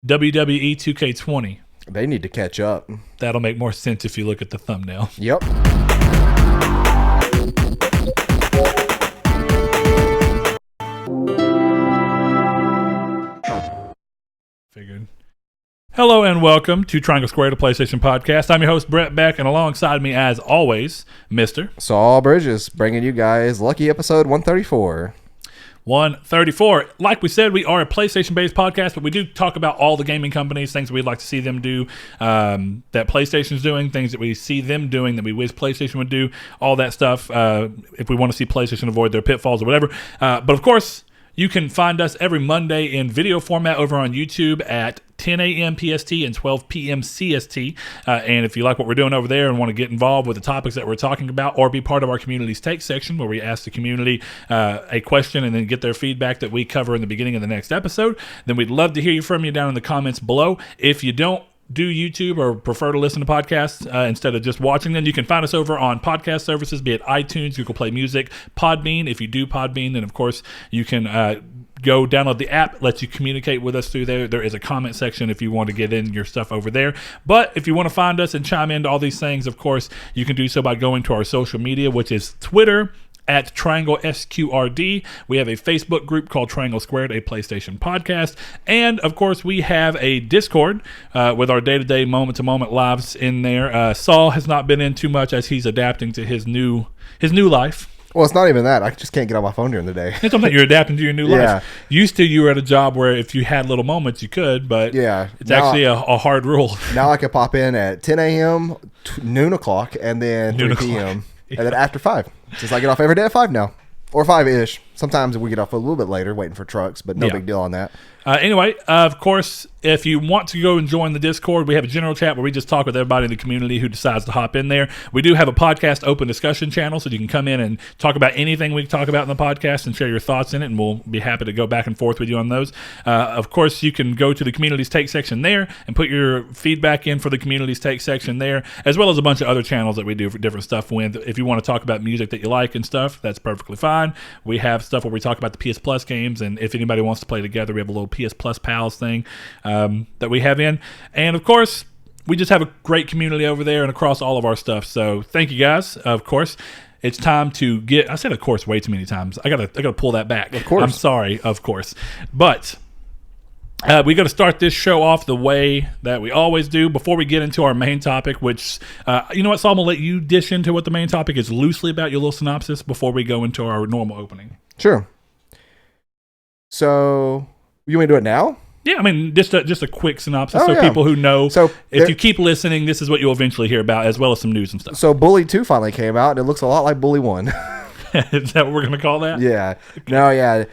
WWE 2K20. They need to catch up. That'll make more sense if you look at the thumbnail. Yep. Figured. Hello and welcome to Triangle Square, the PlayStation Podcast. I'm your host, Brett Beck, and alongside me, as always, Mr. Saul Bridges, bringing you guys lucky episode 134. 134. Like we said, we are a PlayStation-based podcast, but we do talk about all the gaming companies, things that we'd like to see them do, that PlayStation's doing, things that we see them doing that we wish PlayStation would do, all that stuff, if we want to see PlayStation avoid their pitfalls or whatever. But of course, you can find us every Monday in video format over on YouTube at 10 a.m. PST and 12 p.m. CST. And if you like what we're doing over there and want to get involved with the topics that we're talking about or be part of our community's take section where we ask the community a question and then get their feedback that we cover in the beginning of the next episode, then we'd love to hear from you down in the comments below. If you don't do YouTube or prefer to listen to podcasts instead of just watching them, you can find us over on podcast services, be it iTunes, Google Play Music, Podbean. If you do Podbean, then of course you can go download the app, lets you communicate with us through there. There is a comment section if you want to get in your stuff over there. But if you want to find us and chime into all these things, of course, you can do so by going to our social media, which is Twitter, at Triangle SQRD. We have a Facebook group called Triangle Squared, a PlayStation podcast. And, of course, we have a Discord with our day-to-day, moment-to-moment lives in there. Saul has not been in too much as he's adapting to his new life. Well, it's not even that. I just can't get on my phone during the day. It's something you're adapting to your new life. Used to, you were at a job where if you had little moments, you could, but it's actually a hard rule. Now I can pop in at 10 a.m., noon o'clock, and then 3 p.m., and then after 5. Since I get off every day at 5 now. Or 5-ish. Sometimes we get off a little bit later waiting for trucks, but no big deal on that. Anyway, of course, if you want to go and join the Discord, we have a general chat where we just talk with everybody in the community who decides to hop in there. We do have a podcast open discussion channel, so you can come in and talk about anything we talk about in the podcast and share your thoughts in it, and we'll be happy to go back and forth with you on those. Of course, you can go to the community's take section there and put your feedback in for the community's take section there, as well as a bunch of other channels that we do for different stuff with. If you want to talk about music that you like and stuff, that's perfectly fine. We have stuff where we talk about the PS Plus games, and if anybody wants to play together, we have a little PS Plus Pals thing that we have in. And of course, we just have a great community over there and across all of our stuff. So thank you guys. Of course, it's time to get, I said of course way too many times. I gotta pull that back. Of course. I'm sorry, of course. But we got to start this show off the way that we always do before we get into our main topic, which, you know what, Saul, I'm going to let you dish into what the main topic is loosely about, your little synopsis, before we go into our normal opening. Sure. So, you want me to do it now? Yeah, I mean, just a quick synopsis people who know. So if you keep listening, this is what you'll eventually hear about, as well as some news and stuff. So Bully 2 finally came out, and it looks a lot like Bully 1. Is that what we're going to call that? Yeah. Okay. No, yeah.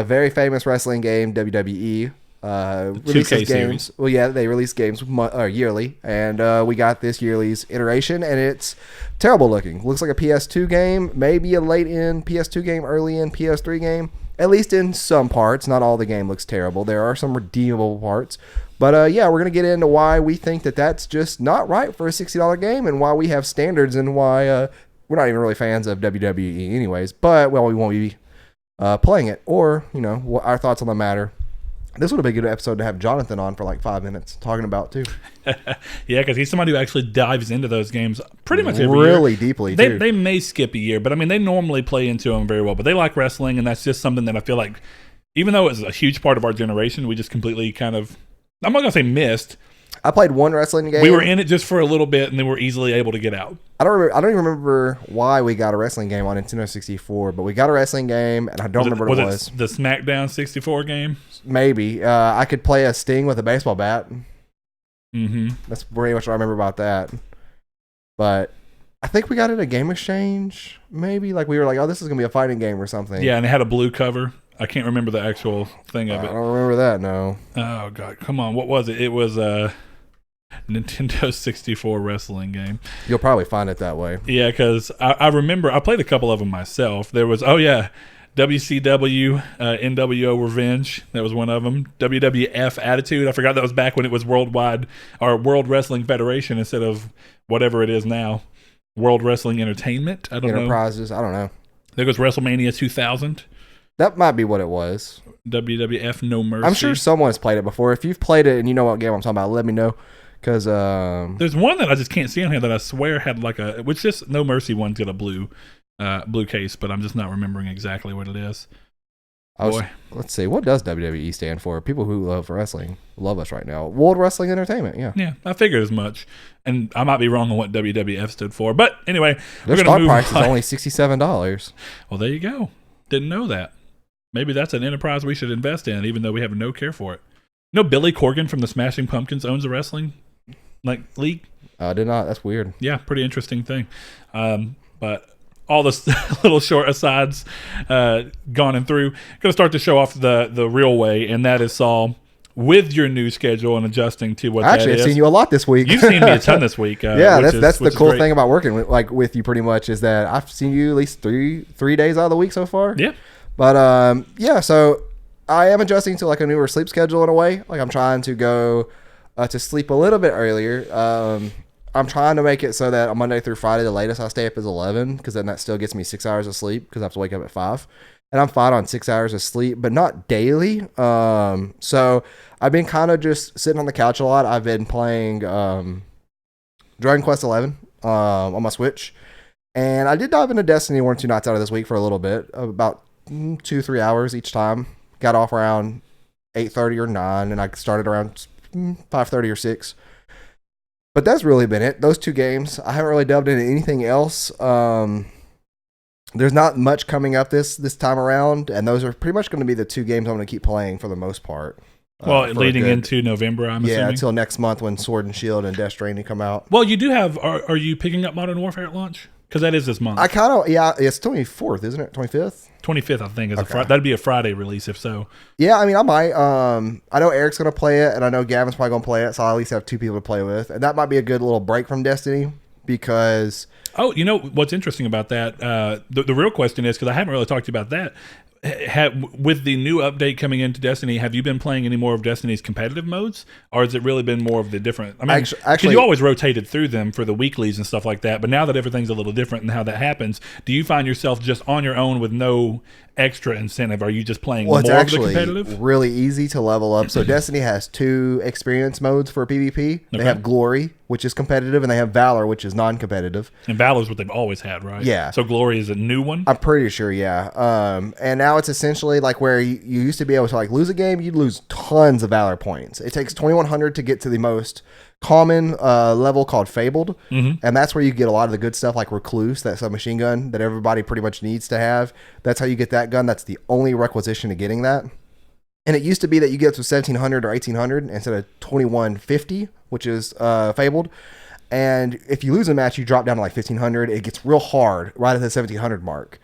Very famous wrestling game, WWE. Releases 2K games. Series. Well, yeah, they release games yearly, and we got this yearly's iteration, and it's terrible looking. Looks like a PS2 game, maybe a late-in PS2 game, early-in PS3 game. At least in some parts. Not all the game looks terrible. There are some redeemable parts. But yeah, we're going to get into why we think that that's just not right for a $60 game, and why we have standards, and why we're not even really fans of WWE anyways. But, well, we won't be playing it, or, you know, our thoughts on the matter. This would have been a good episode to have Jonathan on for like 5 minutes talking about too. Yeah, because he's somebody who actually dives into those games pretty much every year. Really deeply, too. They may skip a year, but I mean, they normally play into them very well. But they like wrestling, and that's just something that I feel like, even though it's a huge part of our generation, we just completely kind of, I'm not going to say missed. I played one wrestling game. We were in it just for a little bit, and then we're easily able to get out. I don't even remember why we got a wrestling game on Nintendo 64, but we got a wrestling game, and I don't remember what it was. The SmackDown 64 game? Maybe. I could play a Sting with a baseball bat. Mm-hmm. That's pretty much what I remember about that. But I think we got it at Game Exchange, maybe. Like, we were like, oh, this is going to be a fighting game or something. Yeah, and it had a blue cover. I can't remember the actual thing of it. I don't remember that, no. Oh, God. Come on. What was it? It was a Nintendo 64 wrestling game. You'll probably find it that way. Yeah, because I remember I played a couple of them myself. There was, WCW, NWO Revenge. That was one of them. WWF Attitude. I forgot that was back when it was Worldwide, or World Wrestling Federation instead of whatever it is now. World Wrestling Entertainment. I don't know. Enterprises. I don't know. There goes WrestleMania 2000. That might be what it was. WWF No Mercy. I'm sure someone's played it before. If you've played it and you know what game I'm talking about, let me know. Because there's one that I just can't see on here that I swear had like a, which this No Mercy one's got a blue case, but I'm just not remembering exactly what it is. Let's see. What does WWE stand for? People who love wrestling love us right now. World Wrestling Entertainment. Yeah. Yeah, I figured as much, and I might be wrong on what WWF stood for, but anyway, their start price is only $67. Well, there you go. Didn't know that. Maybe that's an enterprise we should invest in, even though we have no care for it. You know, Billy Corgan from the Smashing Pumpkins owns a wrestling league. I did not. That's weird. Yeah, pretty interesting thing. But all this little short asides gone and through. Going to start to show off the real way, and that is Saul with your new schedule and adjusting to what Actually, that is. I've seen you a lot this week. You've seen me a ton this week. Yeah, that's the cool thing about working with you pretty much is that I've seen you at least three days out of the week so far. Yeah. But yeah, so I am adjusting to like a newer sleep schedule in a way. Like I'm trying to go to sleep a little bit earlier. I'm trying to make it so that on Monday through Friday, the latest I stay up is 11, because then that still gets me 6 hours of sleep because I have to wake up at 5. And I'm fine on 6 hours of sleep, but not daily. So I've been kind of just sitting on the couch a lot. I've been playing Dragon Quest 11 on my Switch. And I did dive into Destiny 1 or 2 nights out of this week for a little bit, about 2-3 hours each time. Got off around 8:30 or 9, and I started around 5:30 or 6. But that's really been it. Those 2 games. I haven't really delved into anything else. There's not much coming up this time around, and those are pretty much going to be the 2 games I'm going to keep playing for the most part. Well, leading into November, I'm assuming. Yeah, until next month when Sword and Shield and Death Stranding come out. Well, you do have. Are you picking up Modern Warfare at launch? Because that is this month. I kind of, yeah, it's 24th, isn't it? 25th? 25th, I think, is that'd be a Friday release if so. Yeah, I mean, I might. I know Eric's going to play it, and I know Gavin's probably going to play it, so I'll at least have 2 people to play with. And that might be a good little break from Destiny because... Oh, you know what's interesting about that? The real question is, because I haven't really talked to you about that, with the new update coming into Destiny, have you been playing any more of Destiny's competitive modes, or has it really been more of the different? I mean, actually, you always rotated through them for the weeklies and stuff like that, but now that everything's a little different and how that happens, do you find yourself just on your own with no extra incentive? Are you just playing more of the competitive? It's really easy to level up. So Destiny has 2 experience modes for PvP. They have Glory, which is competitive, and they have Valor, which is non-competitive. And Valor's what they've always had, right? Yeah. So Glory is a new one? I'm pretty sure, yeah. And now it's essentially like where you used to be able to like lose a game, you'd lose tons of Valor points. It takes 2,100 to get to the most common level called Fabled, and that's where you get a lot of the good stuff like Recluse, that submachine gun that everybody pretty much needs to have. That's how you get that gun. That's the only requisition to getting that. And it used to be that you get to 1,700 or 1,800 instead of 2,150, which is Fabled. And if you lose a match, you drop down to like 1,500. It gets real hard right at the 1,700 mark.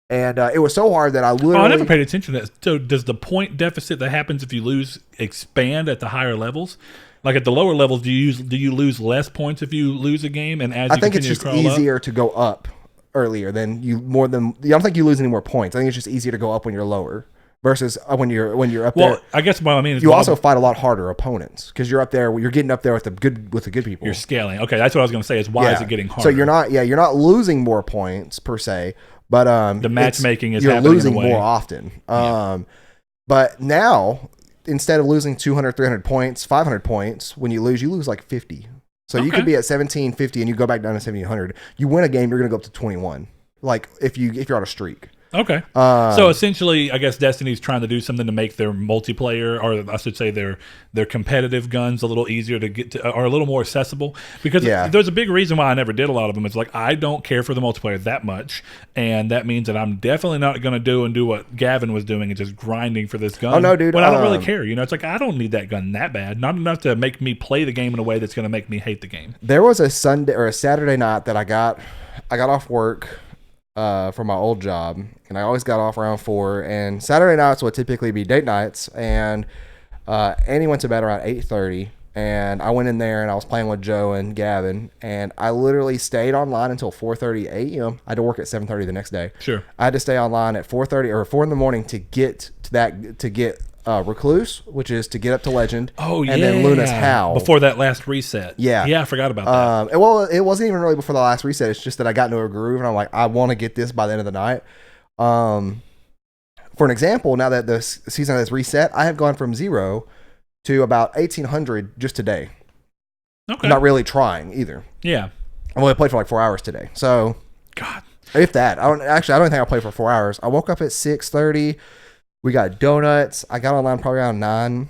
And it was so hard that I literally... Oh, I never paid attention to that. So does the point deficit that happens if you lose expand at the hhigher levels? Like at the lower levels, do you lose less points if you lose a game? And as I think it's just easier to go up earlier than I don't think you lose any more points. I think it's just easier to go up when you're lower versus when you're up there. Well, I guess what I mean is you also fight a lot harder opponents because you're up there. You're getting up there with the good people. You're scaling. Okay, that's what I was going to say. Is why is it getting harder? So you're not losing more points per se, but the matchmaking is you're losing more often. But now, instead of losing 200, 300 points, 500 points, when you lose like 50. So you could be at 1750 and you go back down to 1700. You win a game, you're going to go up to 21. Like if you're on a streak. Okay. So essentially, I guess Destiny's trying to do something to make their multiplayer, or I should say their competitive guns a little easier to get to, or a little more accessible. Because there's a big reason why I never did a lot of them. It's like I don't care for the multiplayer that much, and that means that I'm definitely not going to do what Gavin was doing and just grinding for this gun. Oh no, dude! But I don't really care. You know, it's like I don't need that gun that bad. Not enough to make me play the game in a way that's going to make me hate the game. There was a Sunday or a Saturday night that I got off work from my old job, and I always got off around 4, and Saturday nights would typically be date nights, and Annie went to bed around 8:30, and I went in there and I was playing with Joe and Gavin, and I literally stayed online until 4:30 a.m. I had to work at 7:30 the next day. Sure. I had to stay online at 4:30 or 4 in the morning to get Recluse, which is to get up to Legend. Oh, yeah. And then Luna's Howl. Before that last reset. Yeah. Yeah, I forgot about that. Well, it wasn't even really before the last reset. It's just that I got into a groove, and I'm like, I want to get this by the end of the night. for an example, now that the season has reset, I have gone from 0 to about 1,800 just today. Okay. I'm not really trying either. Yeah. I only played for like 4 hours today. So, God. If that. I don't think I'll play for 4 hours. I woke up at 6:30. We got donuts. I got online probably around 9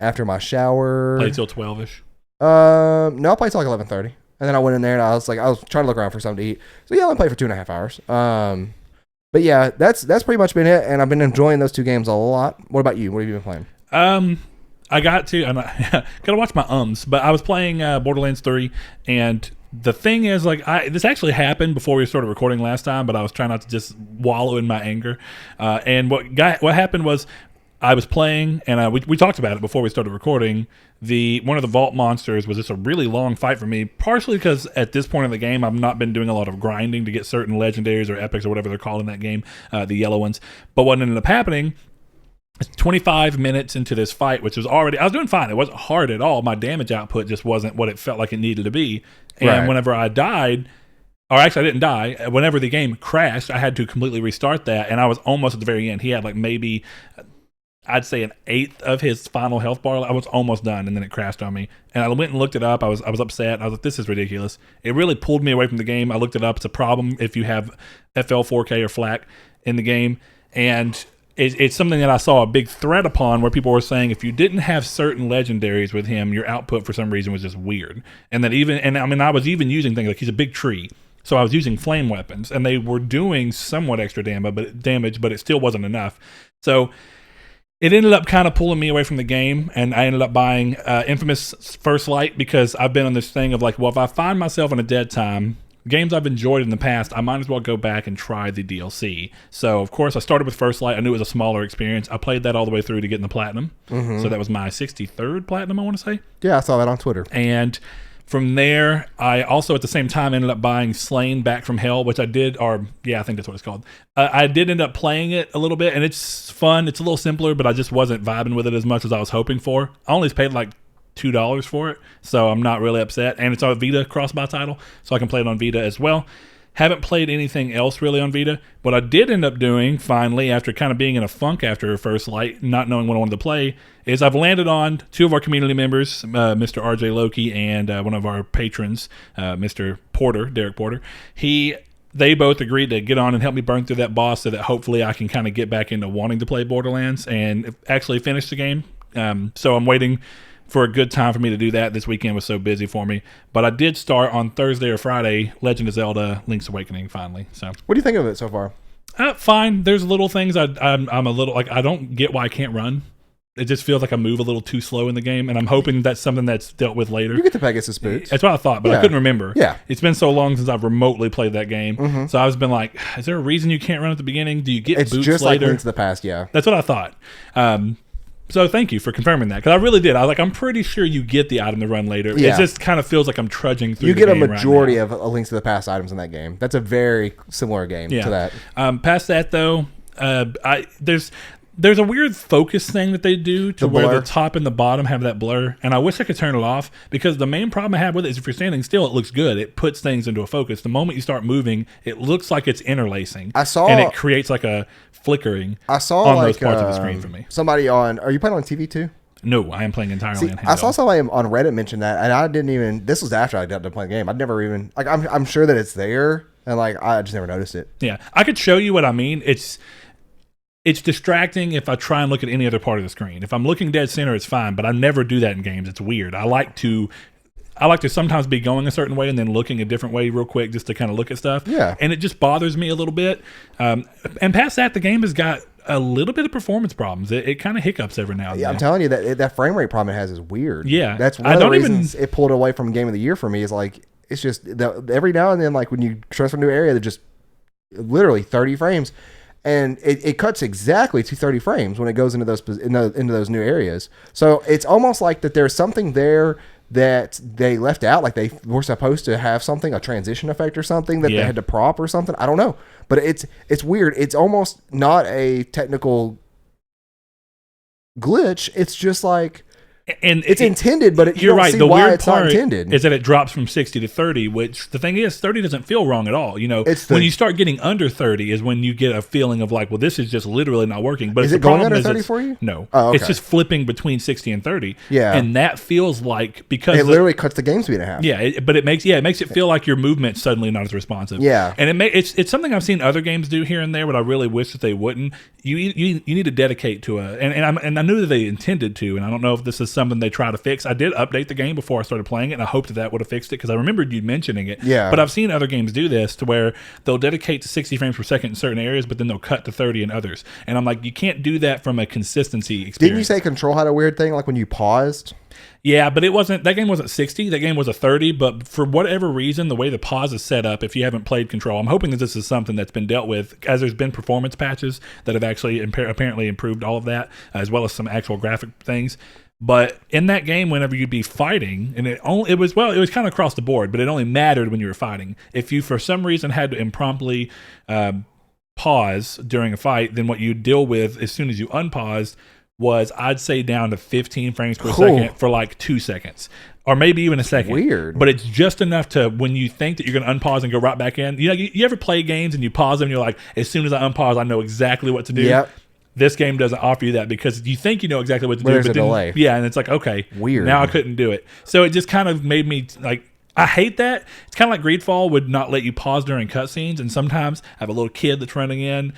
after my shower. Played till 12ish. No, I played till like 11:30. And then I went in there and I was trying to look around for something to eat. So yeah, I only played for 2.5 hours. But yeah, that's pretty much been it. And I've been enjoying those two games a lot. What about you? What have you been playing? I got to watch my but I was playing Borderlands 3, and the thing is, like, this actually happened before we started recording last time, but I was trying not to just wallow in my anger. And what happened was, I was playing, and we talked about it before we started recording. One of the vault monsters was just a really long fight for me, partially because at this point in the game, I've not been doing a lot of grinding to get certain legendaries or epics or whatever they're called in that game, the yellow ones. But what ended up happening, 25 minutes into this fight, which was already, I was doing fine. It wasn't hard at all. My damage output just wasn't what it felt like it needed to be. And whenever I died, or actually I didn't die, whenever the game crashed, I had to completely restart that. And I was almost at the very end. He had like maybe, I'd say, an eighth of his final health bar. I was almost done, and then it crashed on me. And I went and looked it up. I was upset. I was like, this is ridiculous. It really pulled me away from the game. I looked it up. It's a problem if you have FL 4K or FLAC in the game. And it's something that I saw a big thread upon, where people were saying if you didn't have certain legendaries with him, your output for some reason was just weird. And that I was even using things like, he's a big tree, so I was using flame weapons, and they were doing somewhat extra damage, but it still wasn't enough. So it ended up kind of pulling me away from the game, and I ended up buying Infamous First Light, because I've been on this thing of like, well, if I find myself in a dead time, games I've enjoyed in the past, I might as well go back and try the DLC. So, of course, I started with First Light. I knew it was a smaller experience. I played that all the way through to getting the Platinum. Mm-hmm. So that was my 63rd Platinum, I want to say. Yeah, I saw that on Twitter. And from there, I also at the same time ended up buying Slain Back from Hell, which I did, I think that's what it's called. I did end up playing it a little bit, and it's fun. It's a little simpler, but I just wasn't vibing with it as much as I was hoping for. I only paid like $2 for it, so I'm not really upset. And it's on Vita cross-buy title, so I can play it on Vita as well. Haven't played anything else really on Vita. What I did end up doing, finally, after kind of being in a funk after First Light, not knowing what I wanted to play, is I've landed on two of our community members, Mr. RJ Loki and one of our patrons, Mr. Porter, Derek Porter. They both agreed to get on and help me burn through that boss, so that hopefully I can kind of get back into wanting to play Borderlands and actually finish the game. So I'm waiting for a good time for me to do that. This weekend was so busy for me. But I did start on Thursday or Friday Legend of Zelda Link's Awakening finally. So what do you think of it so far? Fine. There's little things I'm a little, like, I don't get why I can't run. It just feels like I move a little too slow in the game, and I'm hoping that's something that's dealt with later. You get the Pegasus boots. That's what I thought, but I couldn't remember. Yeah. It's been so long since I've remotely played that game. Mm-hmm. So I've been like, is there a reason you can't run at the beginning? Do you get boots later? It's just like Link to the Past, yeah. That's what I thought. So thank you for confirming that, because I really did. I was like, I'm pretty sure you get the item to run later. Yeah. It just kind of feels like I'm trudging through. You get a majority of a Links to the Past items in that game. That's a very similar game to that. Past that though, there's a weird focus thing that they do to where the top and the bottom have that blur, and I wish I could turn it off, because the main problem I have with it is if you're standing still, it looks good. It puts things into a focus. The moment you start moving, it looks like it's interlacing. And it creates like a flickering on those parts of the screen for me. Somebody are you playing on TV too? No, I am playing entirely on handheld. I saw somebody on Reddit mention that, and I didn't even, this was after I got to play the game. I'd never even, like, I'm sure that it's there, and like, I just never noticed it. Yeah, I could show you what I mean. It's distracting if I try and look at any other part of the screen. If I'm looking dead center, it's fine, but I never do that in games. It's weird. I like to sometimes be going a certain way and then looking a different way real quick just to kind of look at stuff. Yeah. And it just bothers me a little bit. And past that, the game has got a little bit of performance problems. It kind of hiccups every now and then. Yeah, I'm telling you, that frame rate problem it has is weird. Yeah. That's one of the reasons it pulled away from Game of the Year for me, is like, it's just, every now and then, like when you transfer to a new area, they're just literally 30 frames. And it cuts exactly to 30 frames when it goes into those new areas. So it's almost like that there's something there that they left out, like they were supposed to have something, a transition effect or something that they had to prop or something. I don't know, but it's weird. It's almost not a technical glitch. It's just like And it's intended, but you you're don't right. see The why weird it's not part intended. is that it drops from 60 to 30, which the thing is, 30 doesn't feel wrong at all. You know, when you start getting under 30 is when you get a feeling of like, well, this is just literally not working. But is the it going problem under is 30 for you? No. Oh, okay. It's just flipping between 60 and 30. Yeah. And that feels like because it literally cuts the game speed in half. Yeah, but it makes it feel like your movement's suddenly not as responsive. Yeah. And it's something I've seen other games do here and there, but I really wish that they wouldn't. You need to dedicate to and I knew that they intended to, and I don't know if this is something they try to fix. I did update the game before I started playing it, and I hoped that would have fixed it because I remembered you mentioning it. Yeah. But I've seen other games do this to where they'll dedicate to 60 frames per second in certain areas, but then they'll cut to 30 in others. And I'm like, you can't do that from a consistency experience. Didn't you say Control had a weird thing, like when you paused? Yeah, but that game wasn't 60. That game was a 30. But for whatever reason, the way the pause is set up, if you haven't played Control, I'm hoping that this is something that's been dealt with, as there's been performance patches that have actually apparently improved all of that, as well as some actual graphic things. But in that game, whenever you'd be fighting, and it was kind of across the board, but it only mattered when you were fighting. If you for some reason had to impromptu pause during a fight, then what you deal with as soon as you unpaused was, I'd say, down to 15 frames per second for like 2 seconds. Or maybe even a second. Weird. But it's just enough to, when you think that you're going to unpause and go right back in. You know, you ever play games and you pause them and you're like, as soon as I unpause, I know exactly what to do. Yep. This game doesn't offer you that because you think you know exactly what to do. There's but a then, delay. Yeah, and it's like, okay, weird. Now I couldn't do it. So it just kind of made me like, I hate that. It's kind of like Greedfall would not let you pause during cutscenes, and sometimes I have a little kid that's running in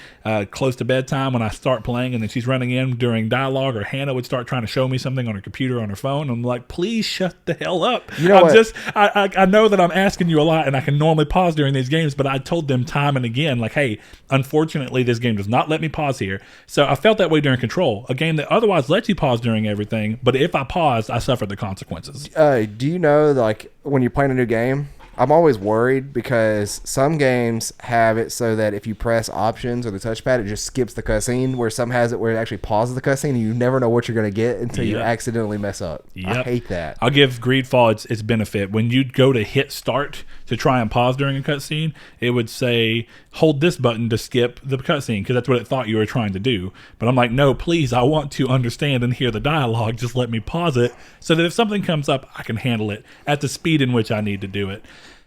close to bedtime when I start playing, and then she's running in during dialogue, or Hannah would start trying to show me something on her computer on her phone. I'm like, please shut the hell up. You know what? I know that I'm asking you a lot, and I can normally pause during these games, but I told them time and again, like, hey, unfortunately, this game does not let me pause here. So I felt that way during Control, a game that otherwise lets you pause during everything, but if I paused, I suffered the consequences. Do you know, like, when you're playing a new game, I'm always worried because some games have it so that if you press options or the touchpad, it just skips the cutscene, where some has it where it actually pauses the cutscene and you never know what you're going to get until you accidentally mess up. I hate that. I'll give Greedfall its benefit. When you go to hit start to try and pause during a cutscene, it would say, hold this button to skip the cutscene, because that's what it thought you were trying to do. But I'm like, no, please, I want to understand and hear the dialogue. Just let me pause it so that if something comes up, I can handle it at the speed in which I need to do it.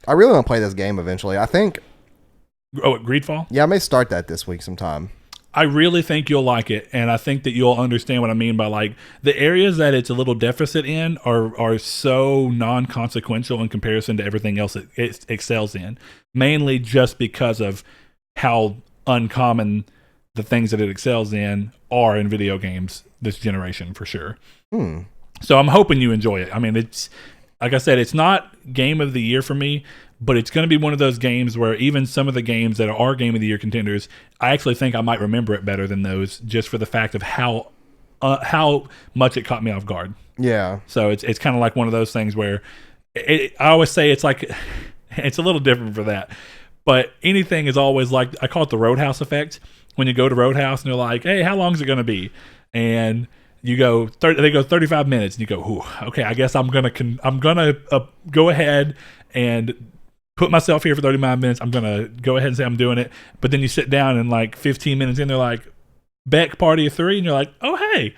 I really want to play this game eventually. I think... Oh, Greedfall? Yeah, I may start that this week sometime. I really think you'll like it, and I think that you'll understand what I mean by, like, the areas that it's a little deficit in are so non-consequential in comparison to everything else it excels in, mainly just because of how uncommon the things that it excels in are in video games this generation, for sure. So I'm hoping you enjoy it. I mean, it's... Like I said, it's not game of the year for me, but it's going to be one of those games where even some of the games that are game of the year contenders, I actually think I might remember it better than those, just for the fact of how much it caught me off guard. Yeah. So it's kind of like one of those things where I always say it's like it's a little different for that, but anything is always like, I call it the Roadhouse effect. When you go to Roadhouse and they're like, hey, how long is it going to be? And you go, they go 35 minutes, and you go, ooh, okay, I guess I'm gonna go ahead and put myself here for 35 minutes. I'm gonna go ahead and say I'm doing it. But then you sit down and like 15 minutes in, they're like, Beck, party of 3, and you're like, oh hey.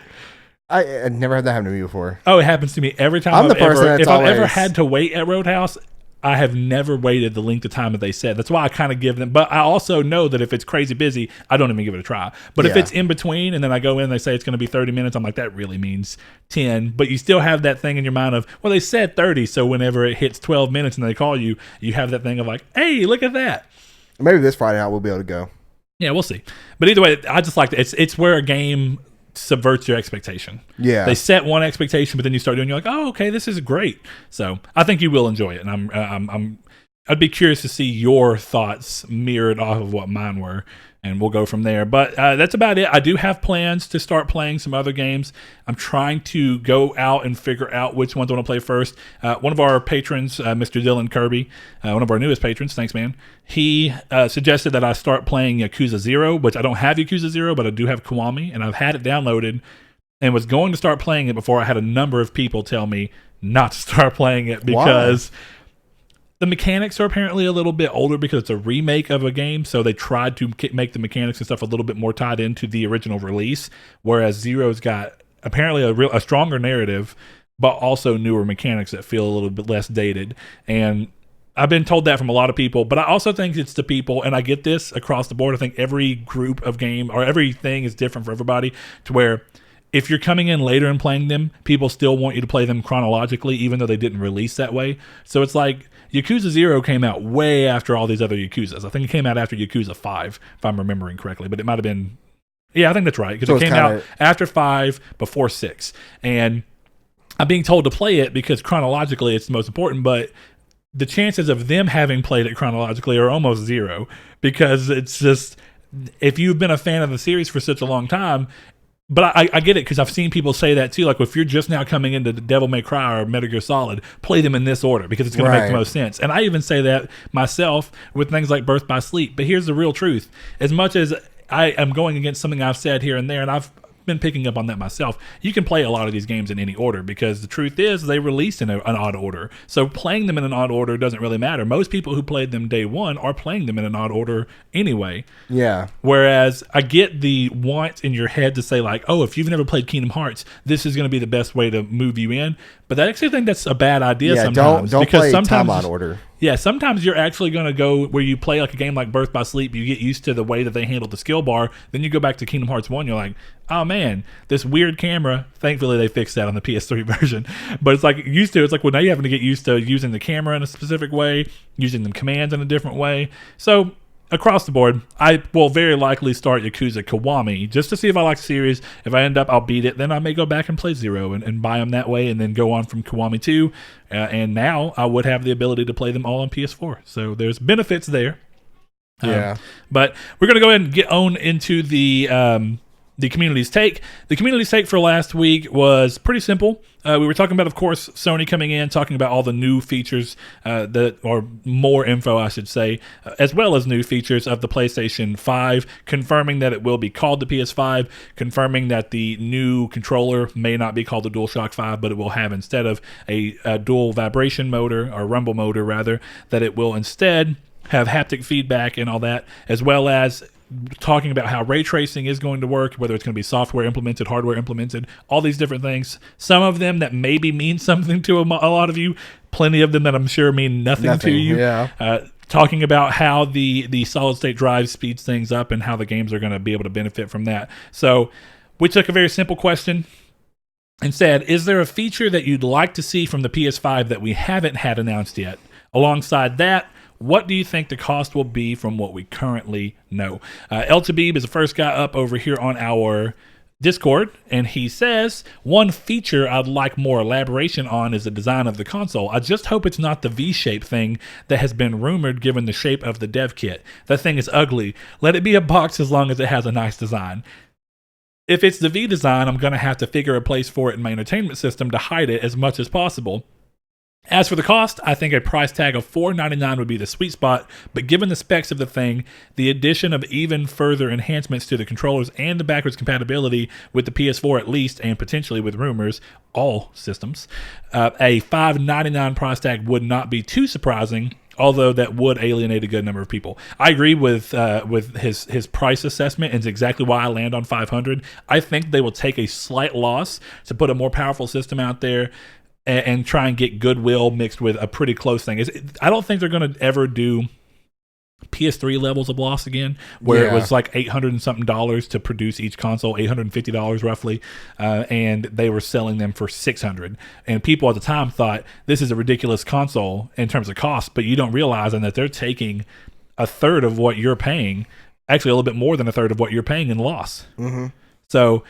I never had that happen to me before. Oh, it happens to me every time. If I've ever had to wait at Roadhouse, I have never waited the length of time that they said. That's why I kind of give them. But I also know that if it's crazy busy, I don't even give it a try. But if it's in between and then I go in and they say it's going to be 30 minutes, I'm like, that really means 10. But you still have that thing in your mind of, well, they said 30. So whenever it hits 12 minutes and they call you, you have that thing of like, hey, look at that. Maybe this Friday night we'll be able to go. Yeah, we'll see. But either way, I just like it. It's where a game subverts your expectation. Yeah. They set one expectation, but then you start doing, you're like, oh, okay, this is great. So I think you will enjoy it. And I'd be curious to see your thoughts mirrored off of what mine were, and we'll go from there. But that's about it. I do have plans to start playing some other games. I'm trying to go out and figure out which ones I want to play first. One of our patrons, Mr. Dylan Kirby, one of our newest patrons, thanks, man, he suggested that I start playing Yakuza 0, which I don't have Yakuza 0, but I do have Kiwami, and I've had it downloaded and was going to start playing it before I had a number of people tell me not to start playing it because... Why? The mechanics are apparently a little bit older because it's a remake of a game, so they tried to make the mechanics and stuff a little bit more tied into the original release, whereas Zero's got apparently a stronger narrative, but also newer mechanics that feel a little bit less dated. And I've been told that from a lot of people, but I also think it's the people, and I get this across the board. I think every group of game or everything is different for everybody, to where if you're coming in later and playing them, people still want you to play them chronologically, even though they didn't release that way. So it's like Yakuza 0 came out way after all these other Yakuzas. I think it came out after Yakuza 5, if I'm remembering correctly, but it might have been, yeah, I think that's right, because So it it's came out kinda- after 5, before 6. And I'm being told to play it because chronologically it's the most important, but the chances of them having played it chronologically are almost zero, because it's just, if you've been a fan of the series for such a long time. But I get it, because I've seen people say that too. Like, if you're just now coming into Devil May Cry or Metal Gear Solid, play them in this order because it's going to make the most sense. And I even say that myself with things like Birth by Sleep. But here's the real truth. As much as I am going against something I've said here and there, and I've been picking up on that myself, you can play a lot of these games in any order, because the truth is they released in an odd order. So playing them in an odd order doesn't really matter. Most people who played them day one are playing them in an odd order anyway. Yeah. Whereas I get the want in your head to say, like, oh, if you've never played Kingdom Hearts, this is going to be the best way to move you in. But I actually think that's a bad idea sometimes. Don't because play sometimes, time on order. Yeah, sometimes you're actually going to go where you play like a game like Birth by Sleep, you get used to the way that they handle the skill bar, then you go back to Kingdom Hearts 1, you're like, oh man, this weird camera. Thankfully they fixed that on the PS3 version. But it's like used to, it's like, well, now you're having to get used to using the camera in a specific way, using the commands in a different way. So across the board, I will very likely start Yakuza Kiwami just to see if I like the series. If I end up, I'll beat it. Then I may go back and play 0 and buy them that way, and then go on from Kiwami 2. And now I would have the ability to play them all on PS4. So there's benefits there. Yeah. But we're going to go ahead and get on into the community's take. The community's take for last week was pretty simple. We were talking about, of course, Sony coming in, talking about all the new features, or more info, I should say, as well as new features of the PlayStation 5, confirming that it will be called the PS5, confirming that the new controller may not be called the DualShock 5, but it will have, instead of a dual vibration motor, or rumble motor rather, that it will instead have haptic feedback and all that, as well as talking about how ray tracing is going to work, whether it's going to be software implemented, hardware implemented, all these different things. Some of them that maybe mean something to a lot of you, plenty of them that I'm sure mean nothing to you. Yeah. Talking about how the solid state drive speeds things up and how the games are going to be able to benefit from that. So we took a very simple question and said, is there a feature that you'd like to see from the PS5 that we haven't had announced yet? Alongside that, what do you think the cost will be from what we currently know? El Tabib is the first guy up over here on our Discord, and he says, one feature I'd like more elaboration on is the design of the console. I just hope it's not the V-shape thing that has been rumored given the shape of the dev kit. That thing is ugly. Let it be a box as long as it has a nice design. If it's the V design, I'm going to have to figure a place for it in my entertainment system to hide it as much as possible. As for the cost, I think a price tag of $499 would be the sweet spot, but given the specs of the thing, the addition of even further enhancements to the controllers and the backwards compatibility with the PS4 at least, and potentially with rumors, all systems, a $599 price tag would not be too surprising, although that would alienate a good number of people. I agree with his price assessment, and it's exactly why I land on $500. I think they will take a slight loss to put a more powerful system out there and try and get goodwill mixed with a pretty close thing. I don't think they're going to ever do PS3 levels of loss again, where it was like $800 and something to produce each console, $850 roughly, and they were selling them for $600. And people at the time thought this is a ridiculous console in terms of cost, but you don't realize that they're taking a third of what you're paying, actually a little bit more than a third of what you're paying in loss. Mm-hmm. So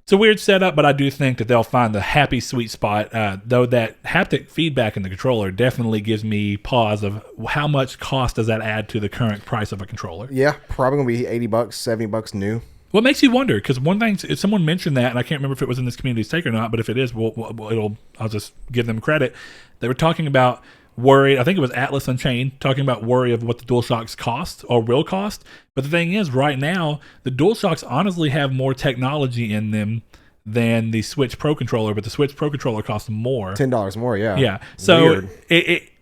it's a weird setup, but I do think that they'll find the happy sweet spot, though that haptic feedback in the controller definitely gives me pause of how much cost does that add to the current price of a controller. Yeah, probably going to be $80, $70 new. What makes you wonder? Because one thing, if someone mentioned that, and I can't remember if it was in this community's take or not, but if it is, I'll just give them credit. They were talking about worried, I think it was Atlas Unchained, talking about worry of what the DualShocks cost or will cost. But the thing is, right now, the DualShocks honestly have more technology in them than the Switch Pro Controller, but the Switch Pro Controller costs more. $10 more, yeah. Yeah. So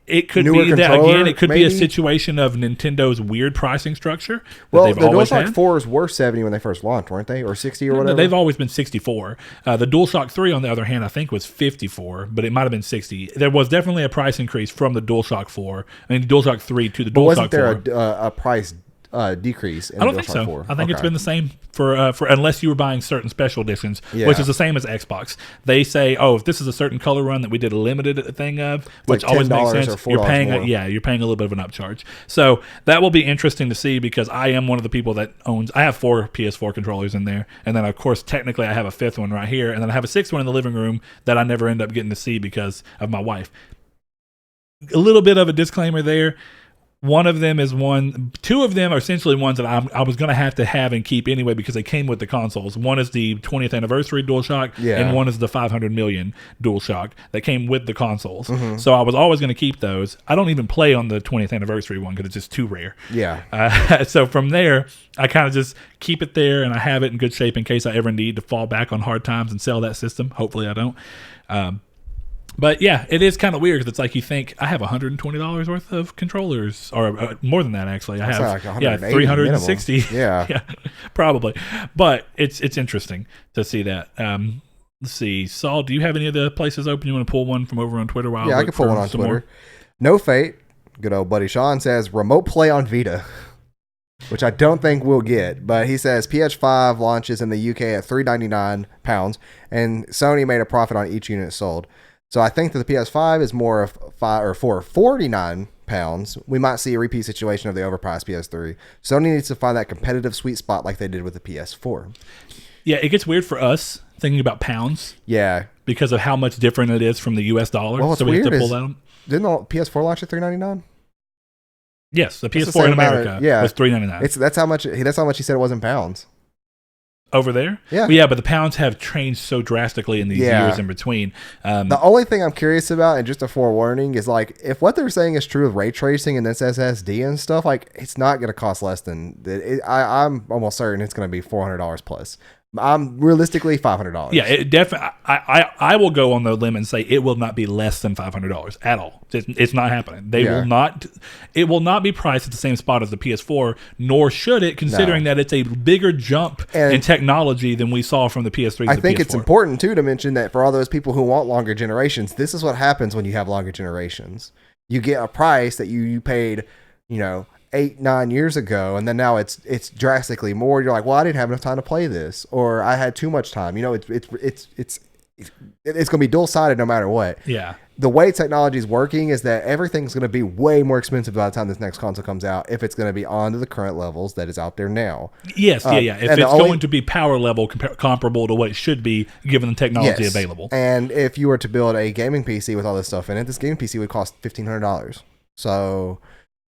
It could newer be that controller, again. It could be a maybe? situation of Nintendo's weird pricing structure that Well, they've the always DualShock had. 4s were 70 when they first launched, weren't they? Or 60 or whatever? They've always been 64. The DualShock 3, on the other hand, I think was 54, but it might have been 60. There was definitely a price increase from the DualShock 4, DualShock 3 to the But DualShock wasn't 4. there a price decrease in I don't the think DualShock so. 4? I think it's Okay. been the same for unless you were buying certain special editions, Yeah. which is the same as Xbox. They say, oh, if this is a certain color run that we did a limited thing of, which like always makes $10 sense. or You're $4 paying, more. you're paying a little bit of an upcharge. So that will be interesting to see because I am one of the people that owns. I have 4 PS4 controllers in there, and then of course technically I have a 5th one right here, and then I have a 6th one in the living room that I never end up getting to see because of my wife. A little bit of a disclaimer there. One of them is two of them are essentially ones that I was going to have and keep anyway because they came with the consoles. One is the 20th anniversary DualShock, and one is the 500 million DualShock that came with the consoles. Mm-hmm. So I was always going to keep those. I don't even play on the 20th anniversary one because it's just too rare. Yeah. So from there, I kind of just keep it there and I have it in good shape in case I ever need to fall back on hard times and sell that system. Hopefully I don't. But yeah, it is kind of weird because it's like you think I have $120 worth of controllers, or more than that actually. I have like 180 360. minimum. Yeah. Yeah, probably. But it's interesting to see that. Let's see, Saul, do you have any of the places open? You want to pull one from over on Twitter? While Yeah, I can pull one on Twitter. More? No Fate, good old buddy Sean says remote play on Vita, which I don't think we'll get. But he says PS5 launches in the UK at £399, and Sony made a profit on each unit sold. So I think that the PS5 is more of for £49. We might see a repeat situation of the overpriced PS3. Sony needs to find that competitive sweet spot like they did with the PS4. Yeah, it gets weird for us thinking about pounds. Yeah, because of how much different it is from the US dollar. Well, what's so we weird have to pull is, that. Didn't the PS4 launch at $399? Yes, the That's the PS4 same in amount America of- yeah. was $399. That's how much he said it was in pounds. Over there? Yeah. Well, yeah, but the pounds have changed so drastically in these years in between. The only thing I'm curious about, and just a forewarning, is like if what they're saying is true with ray tracing and this SSD and stuff, like it's not going to cost less than I'm almost certain it's going to be $400 plus. I'm realistically $500. Yeah, it definitely. I will go on the limb and say it will not be less than $500 at all. It's not happening. They will not. It will not be priced at the same spot as the PS4, nor should it, considering that it's a bigger jump in technology than we saw from the PS3. I think it's important too to mention that for all those people who want longer generations, this is what happens when you have longer generations. You get a price that you paid, 8-9 years ago, and then now it's drastically more. You're like, well, I didn't have enough time to play this, or I had too much time. It's going to be dual-sided no matter what. Yeah. The way technology is working is that everything's going to be way more expensive by the time this next console comes out, if it's going to be on to the current levels that is out there now. Yes, yeah. If it's going to be power level comparable to what it should be, given the technology available. And if you were to build a gaming PC with all this stuff in it, this gaming PC would cost $1,500. So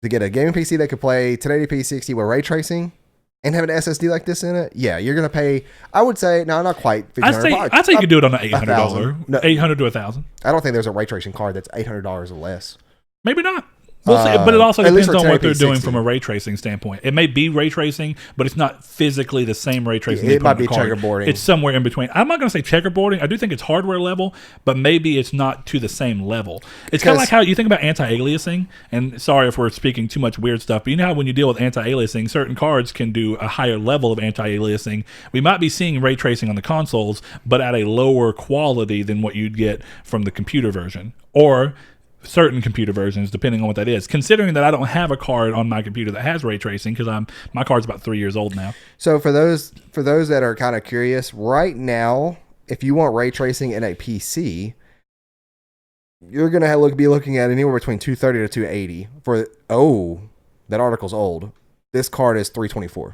to get a gaming PC that could play 1080p 60 with ray tracing and have an SSD like this in it, yeah, you're going to pay, I would say, no, not quite $1,500. I'd say you could do it on an $800. No, $800 to $1,000. I don't think there's a ray tracing card that's $800 or less. Maybe not. We'll see, but it also depends on what they're doing 60. from a ray tracing standpoint. It may be ray tracing, but it's not physically the same ray tracing. It might be checkerboarding. It's somewhere in between. I'm not going to say checkerboarding. I do think it's hardware level, but maybe it's not to the same level. It's kind of like how you think about anti-aliasing. And sorry if we're speaking too much weird stuff, but you know how when you deal with anti-aliasing, certain cards can do a higher level of anti-aliasing. We might be seeing ray tracing on the consoles, but at a lower quality than what you'd get from the computer version, or certain computer versions, depending on what that is. Considering that I don't have a card on my computer that has ray tracing, because my card's about 3 years old now. So for those that are kind of curious, right now, if you want ray tracing in a PC, you're gonna be looking at anywhere between $230 to $280 that article's old. This card is $324.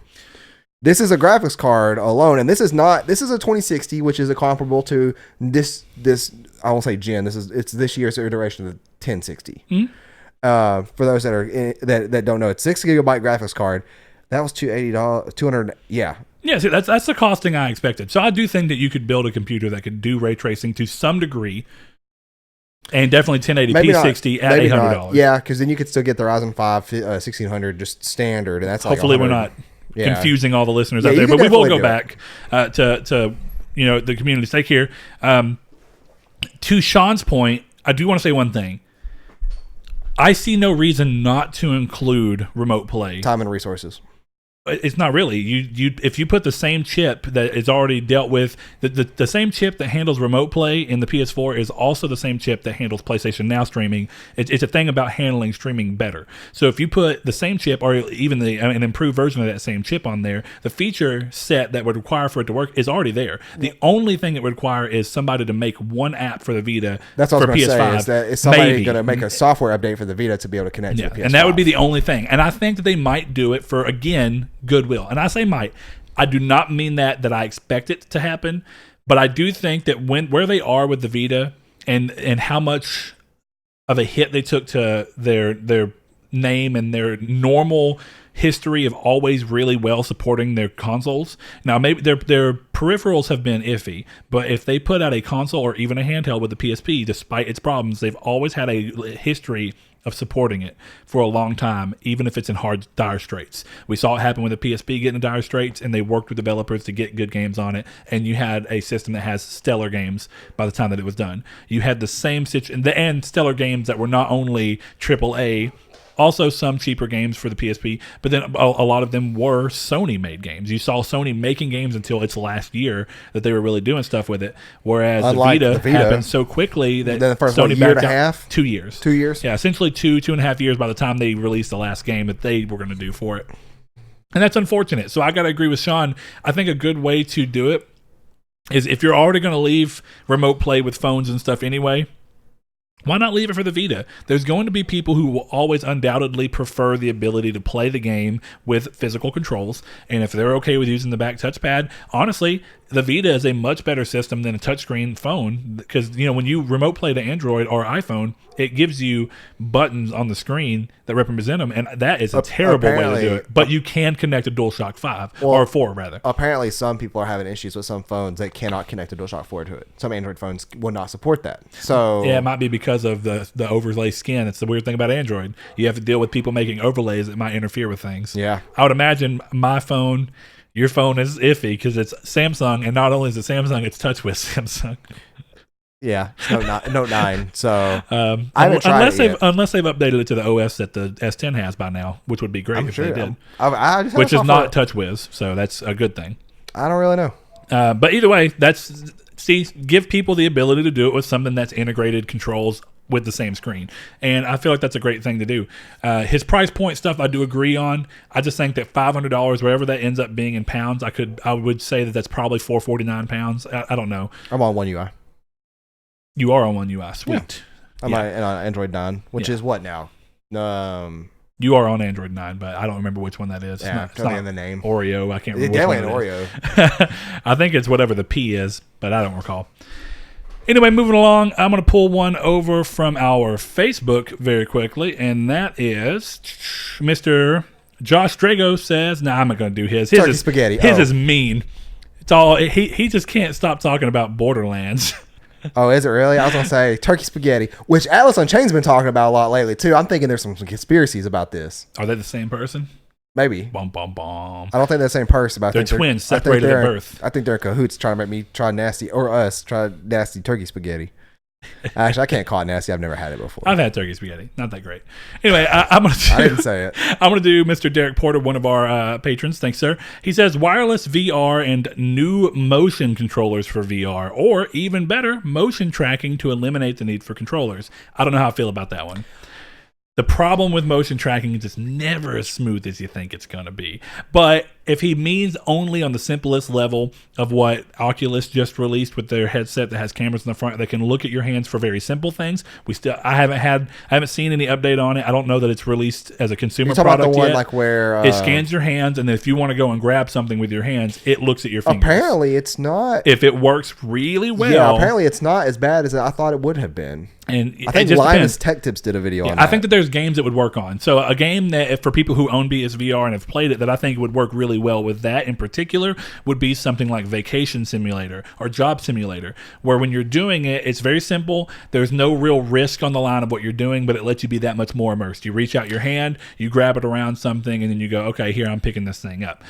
This is a graphics card alone, and this is a 2060, which is a comparable to this. I won't say gen. It's this year's iteration of the 1060. Mm-hmm. For those that don't know, it's 6 gigabyte graphics card. That was $200. Yeah. Yeah, see, that's the costing I expected. So I do think that you could build a computer that could do ray tracing to some degree, and definitely 1080p 60 at $800. Yeah, because then you could still get the Ryzen 5 1600 just standard, and that's hopefully like we're not confusing all the listeners out there, you but we will go definitely back to the community's sake here. To Sean's point, I do want to say one thing. I see no reason not to include remote play. Time and resources. It's not really. You if you put the same chip that is already dealt with, the same chip that handles remote play in the PS4 is also the same chip that handles PlayStation Now streaming. It's a thing about handling streaming better. So if you put the same chip or even an improved version of that same chip on there, the feature set that would require for it to work is already there. The only thing it would require is somebody to make one app for the Vita. That's what for I was going to PS5. say. Is that is somebody going to make a software update for the Vita to be able to connect to the PS5? And that would be the only thing. And I think that they might do it for, again, goodwill. And I say might. I do not mean that I expect it to happen, but I do think that where they are with the Vita and how much of a hit they took to their name and their normal history of always really well supporting their consoles. Now maybe their peripherals have been iffy, but if they put out a console or even a handheld with the PSP, despite its problems, they've always had a history of supporting it for a long time, even if it's in dire straits. We saw it happen with the PSP getting in dire straits, and they worked with developers to get good games on it, and you had a system that has stellar games by the time that it was done. You had the same situation, and stellar games that were not only AAA, also some cheaper games for the PSP, but then a lot of them were Sony-made games. You saw Sony making games until its last year that they were really doing stuff with it, whereas the Vita happened so quickly that then the first Sony year and backed a out. half? 2 years. 2 years? Yeah, essentially 2.5 years by the time they released the last game that they were going to do for it. And that's unfortunate. So I got to agree with Sean. I think a good way to do it is if you're already going to leave remote play with phones and stuff anyway, why not leave it for the Vita? There's going to be people who will always undoubtedly prefer the ability to play the game with physical controls. And if they're okay with using the back touchpad, honestly, the Vita is a much better system than a touchscreen phone because, when you remote play to Android or iPhone, it gives you buttons on the screen that represent them, and that is a terrible way to do it. But you can connect a DualShock 5, or 4, rather. Apparently, some people are having issues with some phones that cannot connect a DualShock 4 to it. Some Android phones will not support that. So yeah, it might be because of the overlay skin. It's the weird thing about Android. You have to deal with people making overlays that might interfere with things. Yeah. I would imagine my phone... Your phone is iffy because it's Samsung, and not only is it Samsung, it's TouchWiz Samsung. Yeah, it's Note 9. So I haven't tried unless they've updated it to the OS that the S10 has by now, which would be great if they did. Which is not TouchWiz, so that's a good thing. I don't really know. But either way, give people the ability to do it with something that's integrated controls with the same screen, and I feel like that's a great thing to do. His price point stuff I do agree on. I just think that $500, wherever that ends up being in pounds, I would say that's probably £449. I don't know. I'm on One UI. You are on One UI. Sweet. Yeah. I'm on Android 9, which is what now? You are on Android 9, but I don't remember which one that is. Yeah, it's not in the name. Oreo. I can't remember. It's definitely an Oreo. I think it's whatever the P is, but I don't recall. Anyway, moving along, I'm going to pull one over from our Facebook very quickly, and that is Mr. Josh Drago says, I'm not going to do his. Turkey spaghetti. His is mean. It's all he just can't stop talking about Borderlands. Oh, is it really? I was going to say turkey spaghetti, which Atlas Unchained's been talking about a lot lately, too. I'm thinking there's some conspiracies about this. Are they the same person? Maybe. Bum, bum, bum. I don't think they're the same person, but they're twins separated at birth. I think they're in cahoots trying to make me try nasty turkey spaghetti. Actually, I can't call it nasty. I've never had it before. I've had turkey spaghetti. Not that great. Anyway, I didn't say it. I'm going to do Mr. Derek Porter, one of our patrons. Thanks, sir. He says wireless VR and new motion controllers for VR, or even better, motion tracking to eliminate the need for controllers. I don't know how I feel about that one. The problem with motion tracking is it's never as smooth as you think it's going to be. But if he means only on the simplest level of what Oculus just released with their headset that has cameras in the front that can look at your hands for very simple things, I haven't seen any update on it. I don't know that it's released as a consumer product about the one yet. Like where it scans your hands, and then if you want to go and grab something with your hands, it looks at your fingers. Apparently, it's not. If it works really well, yeah. Apparently, it's not as bad as I thought it would have been. And I think Linus Tech Tips did a video on that. I think that there's games that would work on. So a game that for people who own PSVR and have played it that I think would work really well with that in particular would be something like Vacation Simulator or Job Simulator, where when you're doing it, it's very simple. There's no real risk on the line of what you're doing, but it lets you be that much more immersed. You reach out your hand, you grab it around something, and then you go, okay, here, I'm picking this thing up.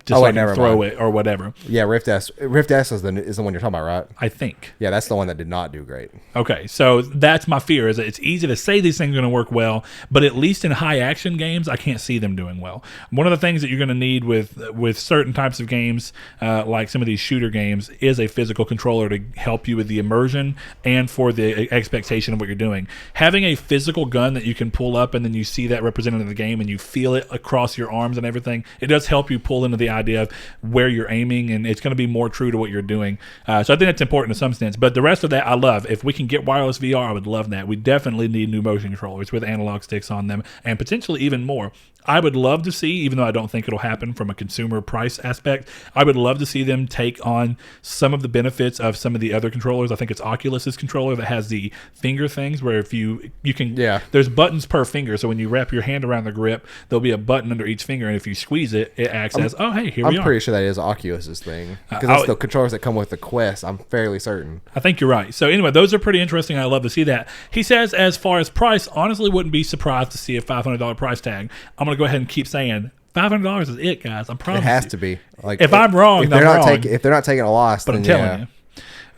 Just so I can throw it or whatever. Yeah, Rift S is the one you're talking about, right? I think. Yeah, that's the one that did not do great. Okay, so that's my fear, is that it's easy to say these things are going to work well, but at least in high action games, I can't see them doing well. One of the things that you're going to need with certain types of games, like some of these shooter games, is a physical controller to help you with the immersion and for the expectation of what you're doing. Having a physical gun that you can pull up and then you see that represented in the game and you feel it across your arms and everything, it does help you pull into the idea of where you're aiming, and it's going to be more true to what you're doing. So I think that's important in some sense. But the rest of that I love. If we can get wireless VR, I would love that. We definitely need new motion controllers with analog sticks on them, and potentially even more. I would love to see, even though I don't think it'll happen from a consumer price aspect, I would love to see them take on some of the benefits of some of the other controllers. I think it's Oculus's controller that has the finger things where if you can, there's buttons per finger. So when you wrap your hand around the grip, there'll be a button under each finger, and if you squeeze it, it acts as, oh, hey, here we are. I'm pretty sure that is Oculus's thing, because that's the controllers that come with the Quest. I'm fairly certain. I think you're right. So anyway, those are pretty interesting. I love to see that. He says, as far as price, honestly wouldn't be surprised to see a $500 price tag. I'm going to go ahead and keep saying $500 is it, guys. I promise. It has to be. Like, if I'm wrong, if they're not taking a loss, but then I'm telling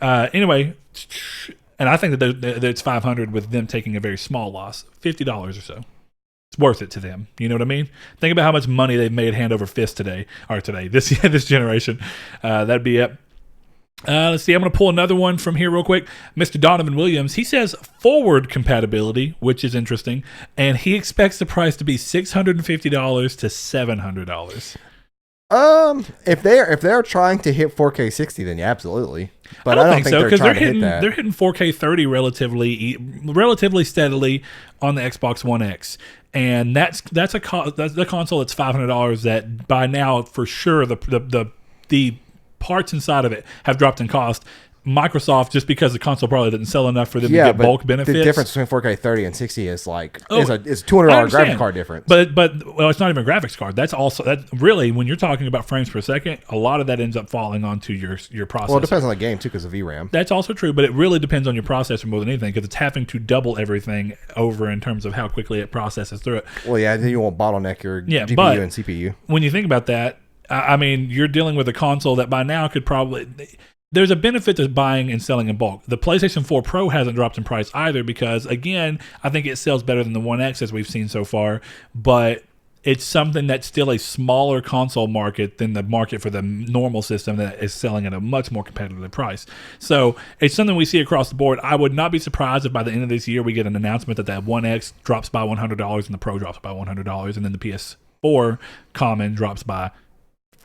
you. Anyway, and I think that it's $500 with them taking a very small loss, $50 or so. It's worth it to them. You know what I mean? Think about how much money they've made hand over fist this generation. That'd be it. Let's see. I'm going to pull another one from here real quick. Mr. Donovan Williams, he says forward compatibility, which is interesting, and he expects the price to be $650 to $700. If they're trying to hit 4K 60, then yeah, absolutely. But I don't think so, because they're hitting 4K 30 relatively steadily on the Xbox One X, and that's the console that's $500. That by now for sure the parts inside of it have dropped in cost. Microsoft, just because the console probably didn't sell enough for them to get bulk benefits. The difference between 4K 30 and 60 is like it's a $200 graphics card difference. But it's not even a graphics card. That's really, when you're talking about frames per second, a lot of that ends up falling onto your processor. Well, it depends on the game too, because of VRAM. That's also true, but it really depends on your processor more than anything, because it's having to double everything over in terms of how quickly it processes through it. Well, yeah, then you won't bottleneck your GPU and CPU. When you think about that, I mean, you're dealing with a console that by now could probably... There's a benefit to buying and selling in bulk. The PlayStation 4 Pro hasn't dropped in price either because, again, I think it sells better than the One X as we've seen so far, but it's something that's still a smaller console market than the market for the normal system that is selling at a much more competitive price. So it's something we see across the board. I would not be surprised if by the end of this year we get an announcement that One X drops by $100 and the Pro drops by $100, and then the PS4 Common drops by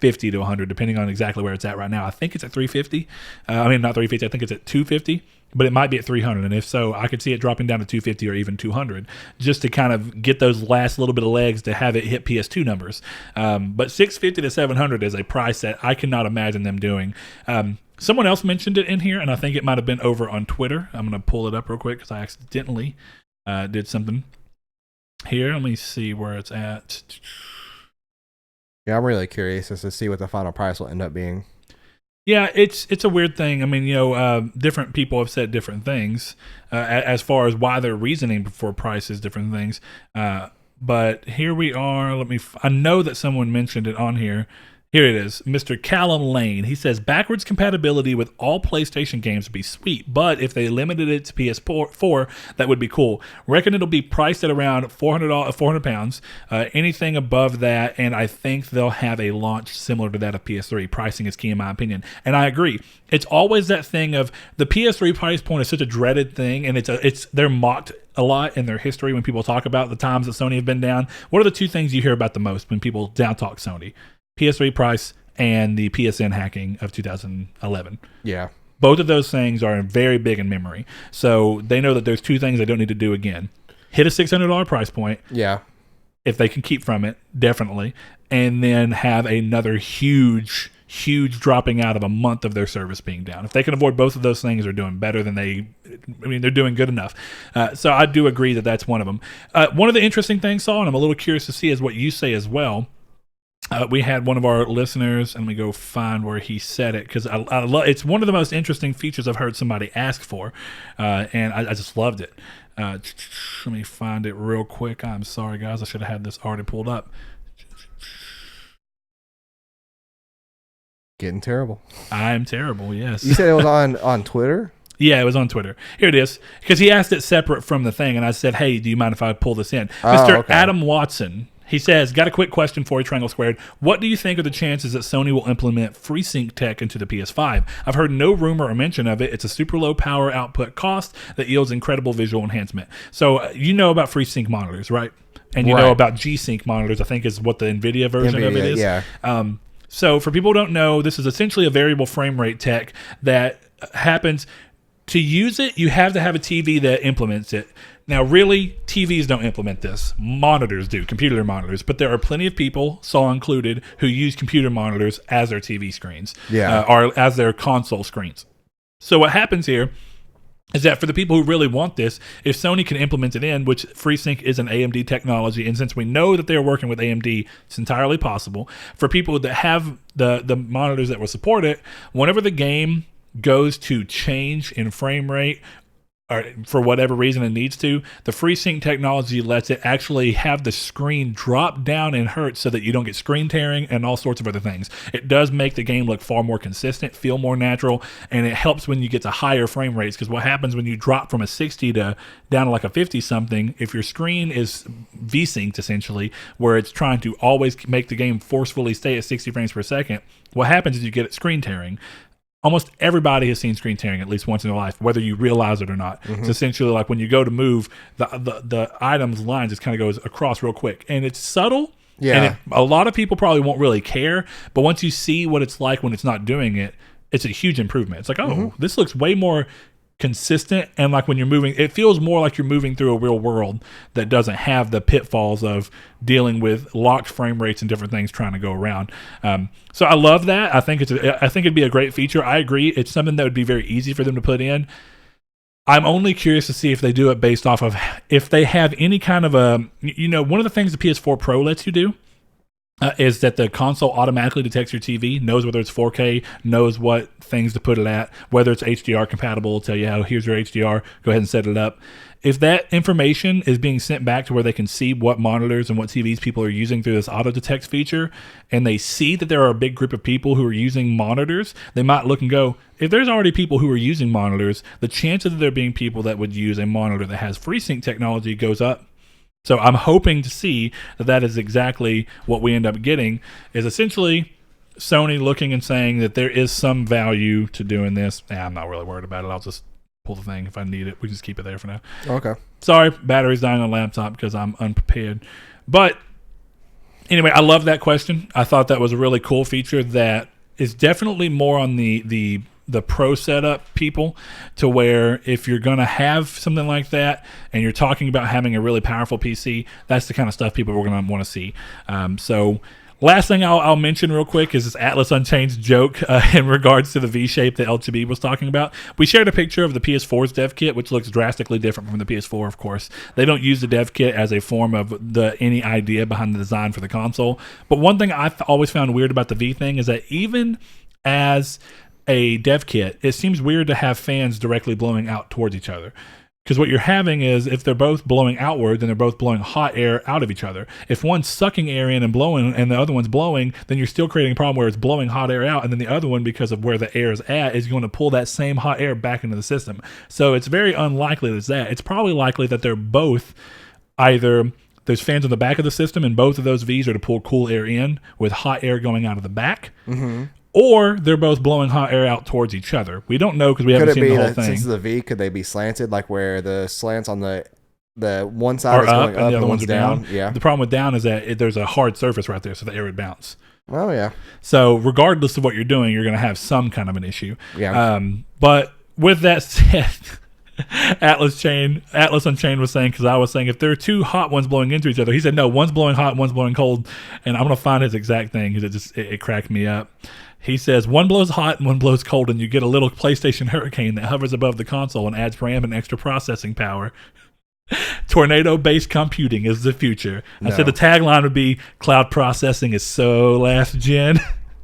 $50 to $100, depending on exactly where it's at right now. I think it's at $350. I mean, not $350. I think it's at $250, but it might be at $300. And if so, I could see it dropping down to $250 or even $200, just to kind of get those last little bit of legs to have it hit PS2 numbers. But $650 to $700 is a price that I cannot imagine them doing. Someone else mentioned it in here, and I think it might have been over on Twitter. I'm going to pull it up real quick because I accidentally did something here. Let me see where it's at. Yeah, I'm really curious as to see what the final price will end up being. Yeah, it's a weird thing. I mean, different people have said different things as far as why their reasoning for price is different things. But here we are. I know that someone mentioned it on here. Here it is, Mr. Callum Lane. He says backwards compatibility with all PlayStation games would be sweet, but if they limited it to PS4, that would be cool. Reckon it'll be priced at around £400. Anything above that, and I think they'll have a launch similar to that of PS3. Pricing is key in my opinion, and I agree. It's always that thing of the PS3 price point is such a dreaded thing, and they're mocked a lot in their history when people talk about the times that Sony have been down. What are the two things you hear about the most when people down talk Sony? PS3 price and the PSN hacking of 2011. Yeah. Both of those things are very big in memory. So they know that there's two things they don't need to do again. Hit a $600 price point. Yeah. If they can keep from it, definitely. And then have another huge dropping out of a month of their service being down. If they can avoid both of those things, they're doing better than they're doing good enough. So I do agree that that's one of them. One of the interesting things, Saul, and I'm a little curious to see is what you say as well. We had one of our listeners, and we go find where he said it because I love. It's one of the most interesting features I've heard somebody ask for, and I just loved it. Let me find it real quick. I'm sorry, guys. I should have had this already pulled up. Getting terrible. I'm terrible. Yes. You said it was on Twitter. Yeah, it was on Twitter. Here it is. Because he asked it separate from the thing, and I said, "Hey, do you mind if I pull this in?" Mr. Okay. Adam Watson. He says, got a quick question for you, Triangle Squared. What do you think are the chances that Sony will implement FreeSync tech into the PS5? I've heard no rumor or mention of it. It's a super low power output cost that yields incredible visual enhancement. So you know about FreeSync monitors, right? And you know about G-Sync monitors, I think is what the NVIDIA version of it is. Yeah. So for people who don't know, this is essentially a variable frame rate tech that happens. To use it, you have to have a TV that implements it. Now, really, TVs don't implement this. Monitors do, computer monitors. But there are plenty of people, Saw included, who use computer monitors as their TV screens, or as their console screens. So what happens here is that for the people who really want this, if Sony can implement it in, which FreeSync is an AMD technology, and since we know that they're working with AMD, it's entirely possible. For people that have the monitors that will support it, whenever the game goes to change in frame rate, or for whatever reason it needs to, the FreeSync technology lets it actually have the screen drop down in hertz so that you don't get screen tearing and all sorts of other things. It does make the game look far more consistent, feel more natural, and it helps when you get to higher frame rates, because what happens when you drop from a 60 to down to like a 50 something, if your screen is V-synced essentially, where it's trying to always make the game forcefully stay at 60 frames per second, what happens is you get screen tearing. Almost everybody has seen screen tearing at least once in their life, whether you realize it or not. It's essentially like when you go to move, the item's line just kind of goes across real quick. And it's subtle. Yeah. And a lot of people probably won't really care. But once you see what it's like when it's not doing it, it's a huge improvement. It's like, oh, this looks way more consistent, and like when you're moving, it feels more like you're moving through a real world that doesn't have the pitfalls of dealing with locked frame rates and different things trying to go around. So I love that. I think it'd be a great feature. I agree. It's something that would be very easy for them to put in. I'm only curious to see if they do it based off of if they have any kind of a, one of the things the PS4 Pro lets you do is that the console automatically detects your TV, knows whether it's 4K, knows what things to put it at, whether it's HDR compatible, tell you how, here's your HDR, go ahead and set it up. If that information is being sent back to where they can see what monitors and what TVs people are using through this auto detect feature, and they see that there are a big group of people who are using monitors, they might look and go, if there's already people who are using monitors, the chances of there being people that would use a monitor that has FreeSync technology goes up. So I'm hoping to see that is exactly what we end up getting, is essentially Sony looking and saying that there is some value to doing this. I'm not really worried about it. I'll just pull the thing if I need it. We can just keep it there for now. Okay. Sorry, battery's dying on the laptop because I'm unprepared. But anyway, I love that question. I thought that was a really cool feature that is definitely more on the pro setup people, to where if you're going to have something like that and you're talking about having a really powerful PC, that's the kind of stuff people are going to want to see. So last thing I'll mention real quick is this Atlas Unchained joke in regards to the V-shape that LTB was talking about. We shared a picture of the PS4's dev kit, which looks drastically different from the PS4, of course. They don't use the dev kit as a form of any idea behind the design for the console. But one thing I've always found weird about the V thing is that even as a dev kit, it seems weird to have fans directly blowing out towards each other. Because what you're having is, if they're both blowing outward, then they're both blowing hot air out of each other. If one's sucking air in and blowing, and the other one's blowing, then you're still creating a problem where it's blowing hot air out, and then the other one, because of where the air is at, is going to pull that same hot air back into the system. So it's very unlikely that it's probably likely that they're both either, there's fans on the back of the system, and both of those Vs are to pull cool air in with hot air going out of the back. Or they're both blowing hot air out towards each other. We don't know because we haven't seen the whole thing. Since the V, could they be slanted, like where the slants on the one side is going up and the one's down? Yeah. The problem with down is that there's a hard surface right there, so the air would bounce. Oh, yeah. So regardless of what you're doing, you're going to have some kind of an issue. Yeah. But with that said, Atlas Unchained was saying, because I was saying if there are two hot ones blowing into each other, he said no, one's blowing hot, one's blowing cold, and I'm going to find his exact thing because it cracked me up. He says one blows hot and one blows cold, and you get a little PlayStation hurricane that hovers above the console and adds RAM and extra processing power. Tornado-based computing is the future. I No. said the tagline would be cloud processing is so last gen.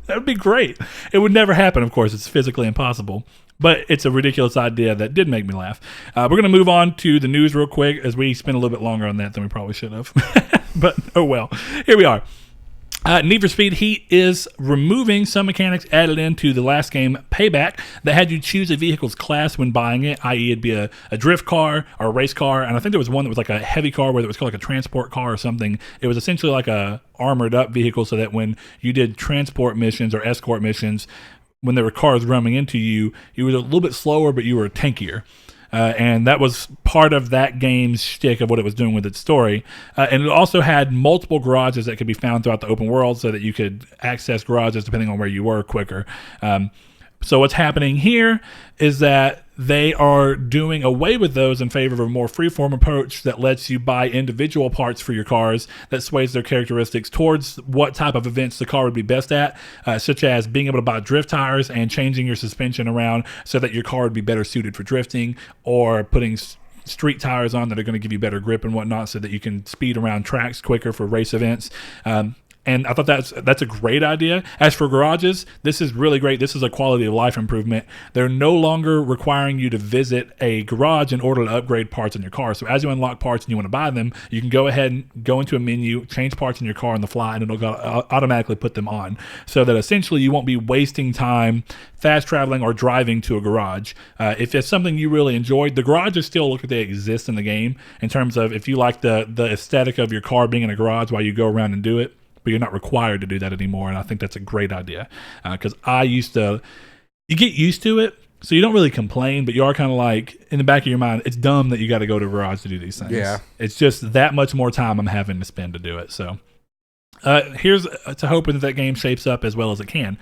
That would be great. It would never happen, of course. It's physically impossible. But it's a ridiculous idea that did make me laugh. We're going to move on to the news real quick as we spent a little bit longer on that than we probably should have. But, oh well. Here we are. Need for Speed Heat is removing some mechanics added into the last game, Payback, that had you choose a vehicle's class when buying it, i.e. it'd be a drift car or a race car, and I think there was one that was like a heavy car where it was called like a transport car or something. It was essentially like a armored up vehicle so that when you did transport missions or escort missions, when there were cars running into you, you were a little bit slower, but you were tankier. And that was part of that game's shtick of what it was doing with its story. And it also had multiple garages that could be found throughout the open world so that you could access garages depending on where you were quicker. So what's happening here is that they are doing away with those in favor of a more freeform approach that lets you buy individual parts for your cars that sways their characteristics towards what type of events the car would be best at, such as being able to buy drift tires and changing your suspension around so that your car would be better suited for drifting, or putting street tires on that are going to give you better grip and whatnot so that you can speed around tracks quicker for race events. And I thought that's a great idea. As for garages, this is really great. This is a quality of life improvement. They're no longer requiring you to visit a garage in order to upgrade parts in your car. So as you unlock parts and you want to buy them, you can go ahead and go into a menu, change parts in your car on the fly, and it'll automatically put them on. So that essentially you won't be wasting time fast traveling or driving to a garage. If it's something you really enjoyed, the garages still look like they exist in the game in terms of if you like the aesthetic of your car being in a garage while you go around and do it. But you're not required to do that anymore, and I think that's a great idea. Because you get used to it, so you don't really complain, but you are kind of like, in the back of your mind, it's dumb that you got to go to a garage to do these things. Yeah. It's just that much more time I'm having to spend to do it. So here's to hoping that game shapes up as well as it can.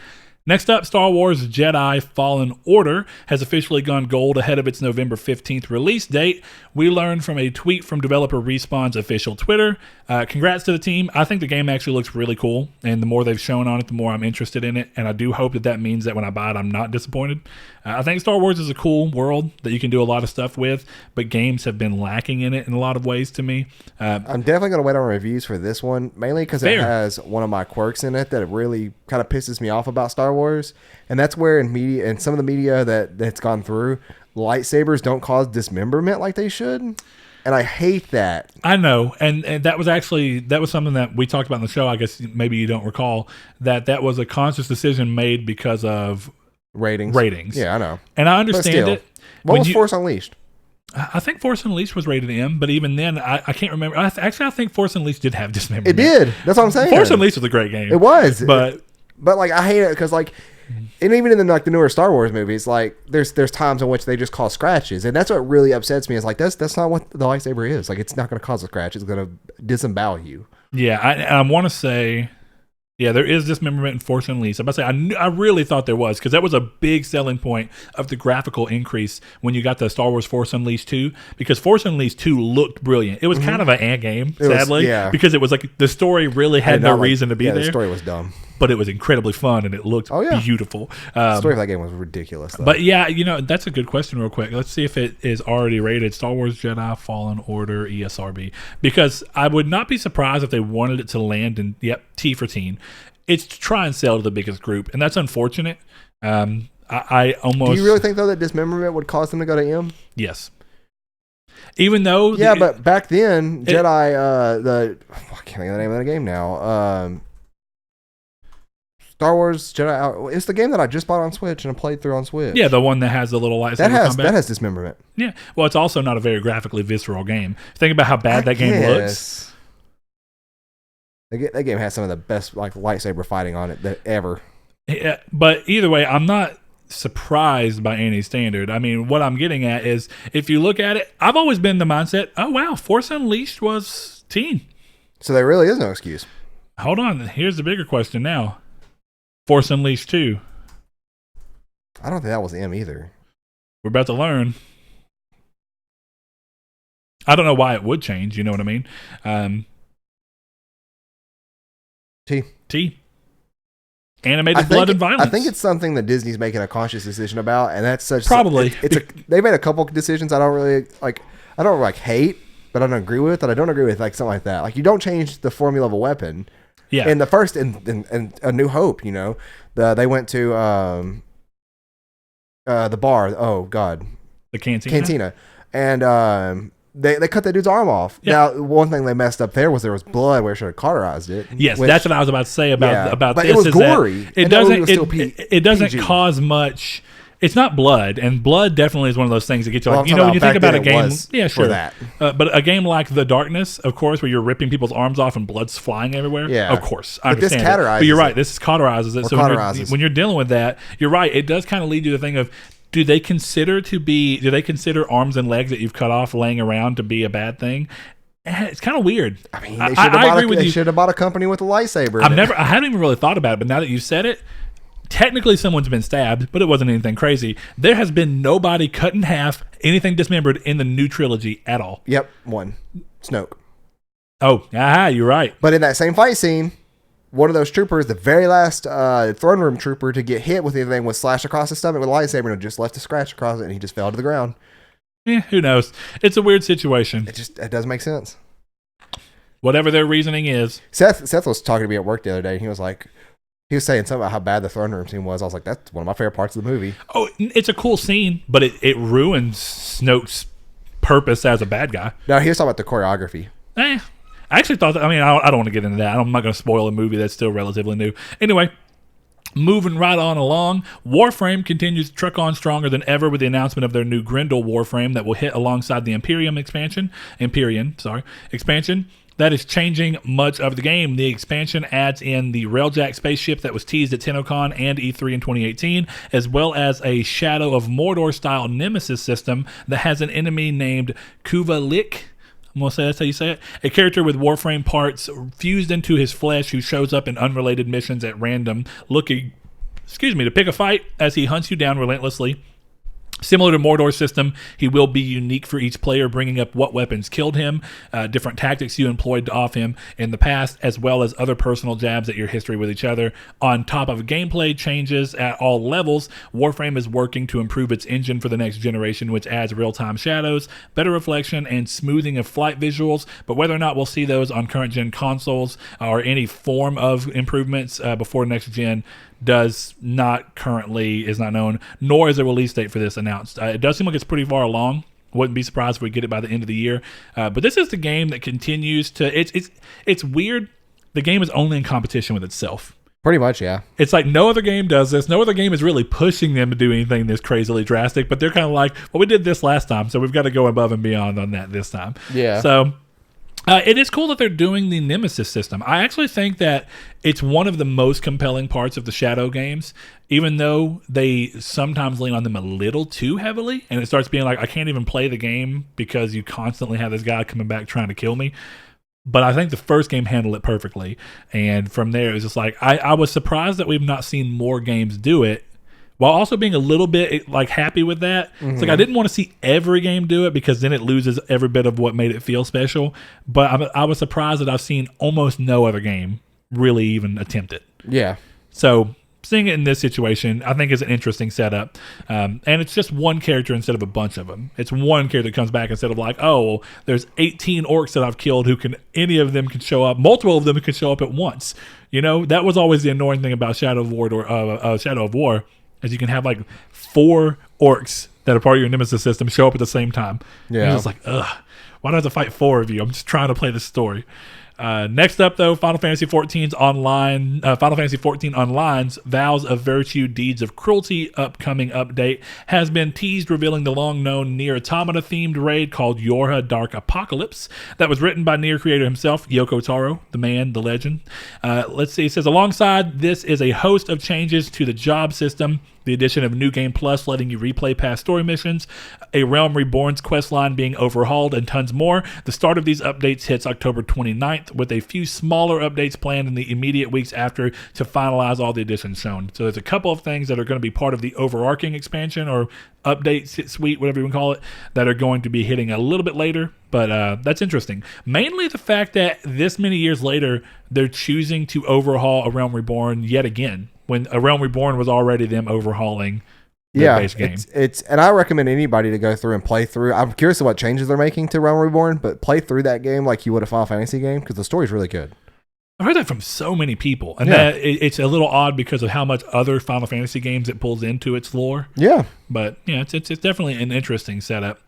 Next up, Star Wars Jedi Fallen Order has officially gone gold ahead of its November 15th release date. We learned from a tweet from developer Respawn's official Twitter. Congrats to the team. I think the game actually looks really cool, and the more they've shown on it, the more I'm interested in it, and I do hope that means that when I buy it, I'm not disappointed. I think Star Wars is a cool world that you can do a lot of stuff with, but games have been lacking in it in a lot of ways to me. I'm definitely going to wait on reviews for this one, mainly because it has one of my quirks in it that really kind of pisses me off about Star Wars, and that's where in media and some of the media that's gone through, lightsabers don't cause dismemberment like they should, and I hate that. I know, and that was something that we talked about in the show. I guess maybe you don't recall that was a conscious decision made because of ratings. Yeah, I know, and I understand it. What was Force Unleashed? I think Force Unleashed was rated M, but even then, I can't remember. I think Force Unleashed did have dismemberment. It did. That's what I'm saying. Force Unleashed was a great game. It was, but like I hate it because like, and even in the newer Star Wars movies, like there's times in which they just cause scratches, and that's what really upsets me. Is like that's not what the lightsaber is. Like it's not going to cause a scratch. It's going to disembowel you. Yeah, I want to say. Yeah, there is dismemberment in Force Unleashed. I'm about to say, I really thought there was, because that was a big selling point of the graphical increase when you got the Star Wars Force Unleashed 2, because Force Unleashed 2 looked brilliant. It was kind of an ant game, sadly, because it was like the story really had no reason to be there. The story was dumb. But it was incredibly fun, and it looked beautiful. The story of that game was ridiculous, though. But yeah, that's a good question real quick. Let's see if it is already rated. Star Wars Jedi Fallen Order ESRB. Because I would not be surprised if they wanted it to land in, T for teen. It's to try and sell to the biggest group, and that's unfortunate. I almost... Do you really think, though, that dismemberment would cause them to go to M? Yes. Even though... Yeah, but back then, Jedi... I can't think of the name of the game now. Star Wars Jedi. It's the game that I just bought on Switch and I played through on Switch. Yeah, the one that has the little lightsaber combat. That has dismemberment. Yeah. Well, it's also not a very graphically visceral game. Think about how bad that game looks. That game has some of the best like lightsaber fighting on it ever. Yeah, but either way, I'm not surprised by any standard. I mean, what I'm getting at is if you look at it, I've always been the mindset, oh wow, Force Unleashed was teen. So there really is no excuse. Hold on. Here's the bigger question now. Force Unleashed 2. I don't think that was M either. We're about to learn. I don't know why it would change. You know what I mean? T. Animated blood and violence. I think it's something that Disney's making a conscious decision about, and that's such probably. They've made a couple decisions I don't really like. I don't like hate, but I don't agree with. And I don't agree with like something like that. Like you don't change the formula of a weapon. Yeah. In the first, in A New Hope, you know, they went to the bar. Oh God, the cantina. And they cut that dude's arm off. Yeah. Now, one thing they messed up there was blood where it should have cauterized it. Yes, that's what I was about to say about but this. It was gory. It doesn't cause much. It's not blood, and blood definitely is one of those things that get you like, when you think about a game, yeah, sure. That. But a game like The Darkness, of course, where you're ripping people's arms off and blood's flying everywhere, of course, I understand. This cauterizes but you're right, this cauterizes it. So when you're dealing with that, you're right, it does kind of lead you to the thing of, do they consider arms and legs that you've cut off laying around to be a bad thing? It's kind of weird. I mean, they should have bought a company with a lightsaber. I haven't even really thought about it, but now that you said it, technically someone's been stabbed, but it wasn't anything crazy. There has been nobody cut in half, anything dismembered in the new trilogy at all. Yep, one. Snoke. Oh, you're right. But in that same fight scene, one of those troopers, the very last throne room trooper to get hit with anything, was slashed across his stomach with a lightsaber and just left a scratch across it, and he just fell to the ground. Yeah, who knows? It's a weird situation. It doesn't make sense. Whatever their reasoning is. Seth was talking to me at work the other day, and he was saying something about how bad the throne room scene was. I was like, that's one of my favorite parts of the movie. Oh, it's a cool scene, but it ruins Snoke's purpose as a bad guy. No, he was talking about the choreography. I actually thought that, I don't want to get into that. I'm not going to spoil a movie that's still relatively new. Anyway, moving right on along, Warframe continues to truck on stronger than ever with the announcement of their new Grendel Warframe that will hit alongside the Empyrean expansion. That is changing much of the game. The expansion adds in the Railjack spaceship that was teased at TennoCon and E3 in 2018, as well as a Shadow of Mordor-style Nemesis system that has an enemy named Kuvalik. I'm going to say that's how you say it. A character with Warframe parts fused into his flesh who shows up in unrelated missions at random, looking to pick a fight as he hunts you down relentlessly. Similar to Mordor's system, he will be unique for each player, bringing up what weapons killed him, different tactics you employed to off him in the past, as well as other personal jabs at your history with each other. On top of gameplay changes at all levels, Warframe is working to improve its engine for the next generation, which adds real-time shadows, better reflection, and smoothing of flight visuals. But whether or not we'll see those on current-gen consoles or any form of improvements before next-gen is not known, nor is a release date for this announced. It does seem like it's pretty far along. Wouldn't be surprised if we get it by the end of the year. But this is the game that continues to. It's weird. The game is only in competition with itself. Pretty much, yeah. It's like no other game does this. No other game is really pushing them to do anything this crazily drastic. But they're kind of like, well, we did this last time, so we've got to go above and beyond on that this time. Yeah. So. It is cool that they're doing the Nemesis system. I actually think that it's one of the most compelling parts of the Shadow games, even though they sometimes lean on them a little too heavily, and it starts being like, I can't even play the game because you constantly have this guy coming back trying to kill me. But I think the first game handled it perfectly, and from there it was just like, I was surprised that we've not seen more games do it, while also being a little bit like happy with that. It's like I didn't want to see every game do it because then it loses every bit of what made it feel special. But I was surprised that I've seen almost no other game really even attempt it. Yeah. So seeing it in this situation, I think is an interesting setup. And it's just one character instead of a bunch of them. It's one character that comes back instead of like, oh, well, there's 18 orcs that I've killed any of them can show up. Multiple of them can show up at once. You know, that was always the annoying thing about Shadow of War. Is you can have like 4 orcs that are part of your Nemesis system show up at the same time. Yeah. And it's like, ugh, why do I have to fight 4 of you? I'm just trying to play this story. Next up, though, Final Fantasy XIV's Online's Vows of Virtue, Deeds of Cruelty upcoming update has been teased, revealing the long-known Nier Automata-themed raid called Yorha Dark Apocalypse that was written by Nier creator himself, Yoko Taro, the man, the legend. Let's see, it says, alongside this is a host of changes to the job system, the addition of New Game Plus letting you replay past story missions, a Realm Reborn's questline being overhauled, and tons more. The start of these updates hits October 29th, with a few smaller updates planned in the immediate weeks after to finalize all the additions shown. So there's a couple of things that are going to be part of the overarching expansion or update suite, whatever you want to call it, that are going to be hitting a little bit later. But that's interesting. Mainly the fact that this many years later, they're choosing to overhaul A Realm Reborn yet again, when A Realm Reborn was already them overhauling Yeah, base game. it's and I recommend anybody to go through and play through. I'm curious of what changes they're making to Realm Reborn, but play through that game like you would a Final Fantasy game because the story's really good. I've heard that from so many people, and Yeah. that it's a little odd because of how much other Final Fantasy games it pulls into its lore. Yeah. But yeah, it's definitely an interesting setup.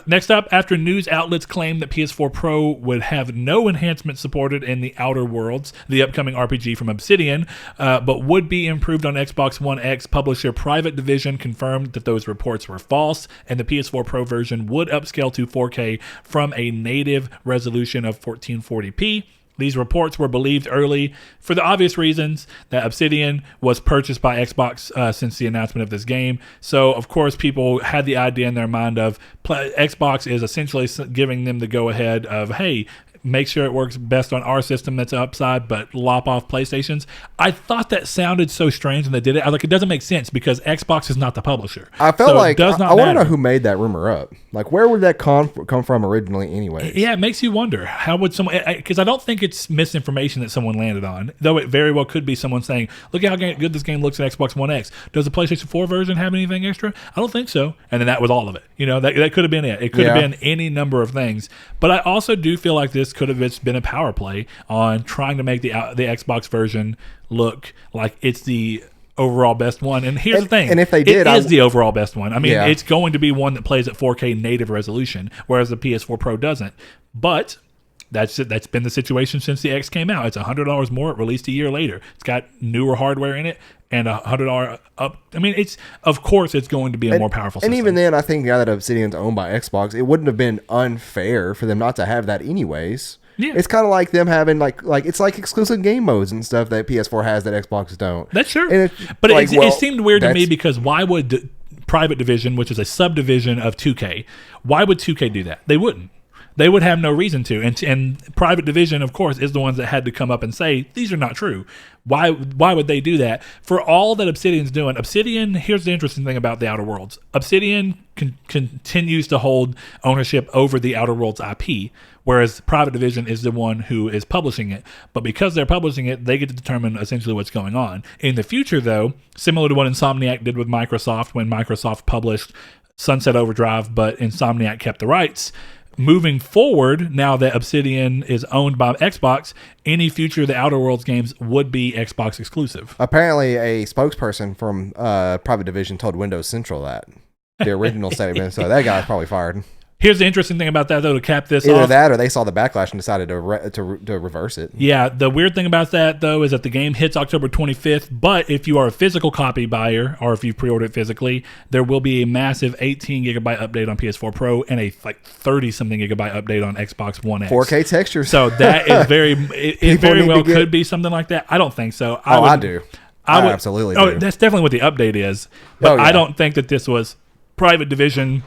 Next up, after news outlets claimed that PS4 Pro would have no enhancements supported in the Outer Worlds, the upcoming RPG from Obsidian, but would be improved on Xbox One X, publisher Private Division confirmed that those reports were false, and the PS4 Pro version would upscale to 4K from a native resolution of 1440p. These reports were believed early for the obvious reasons that Obsidian was purchased by Xbox since the announcement of this game. So, of course, people had the idea in their mind of Xbox is essentially giving them the go-ahead of, hey, make sure it works best on our system that's upside, but lop off PlayStation's. I thought that sounded so strange when they did it. I was like, it doesn't make sense because Xbox is not the publisher. I felt so like it does not I want to matter. know who made that rumor up. Like, where would that come from originally anyway? Yeah, it makes you wonder. How would someone... Because I don't think it's misinformation that someone landed on, though it very well could be someone saying, look at how good this game looks at Xbox One X. Does the PlayStation 4 version have anything extra? I don't think so. And then that was all of it. You know, that could have been it. It could have been any number of things. But I also do feel like this could have just been a power play on trying to make the Xbox version look like it's the overall best one. And here's the thing. And if they did, it is the overall best one. I mean, Yeah. it's going to be one that plays at 4K native resolution, whereas the PS4 Pro doesn't. But that's been the situation since the X came out. It's $100 more. It released a year later. It's got newer hardware in it and $100 up. I mean, of course it's going to be a more powerful system. And even then, I think now that Obsidian's owned by Xbox, it wouldn't have been unfair for them not to have that anyways. Yeah. It's kind of like them having like it's like exclusive game modes and stuff that PS4 has that Xbox don't. That's true. And But like, it seemed weird to me that's- because why would Private Division, which is a subdivision of 2K, why would 2K do that? They wouldn't. They would have no reason to. And Private Division, of course, is the ones that had to come up and say, these are not true. Why would they do that? For all that Obsidian's doing, here's the interesting thing about the Outer Worlds. Obsidian continues to hold ownership over the Outer Worlds IP, whereas Private Division is the one who is publishing it. But because they're publishing it, they get to determine essentially what's going on. In the future, though, similar to what Insomniac did with Microsoft when Microsoft published Sunset Overdrive, but Insomniac kept the rights, moving forward, now that Obsidian is owned by Xbox, any future of the Outer Worlds games would be Xbox exclusive. Apparently, a spokesperson from Private Division told Windows Central that the original statement. So that guy's probably fired. Here's the interesting thing about that, though, to cap this Either off. that, or they saw the backlash and decided to reverse it. Yeah, the weird thing about that, though, is that the game hits October 25th, but if you are a physical copy buyer, or if you pre-order it physically, there will be a massive 18 gigabyte update on PS4 Pro and a 30-something gigabyte update on Xbox One X. 4K textures. So that is it very well could be something like that. I don't think so. I do. I would absolutely do. do. That's definitely what the update is. But yeah. I don't think that this was Private Division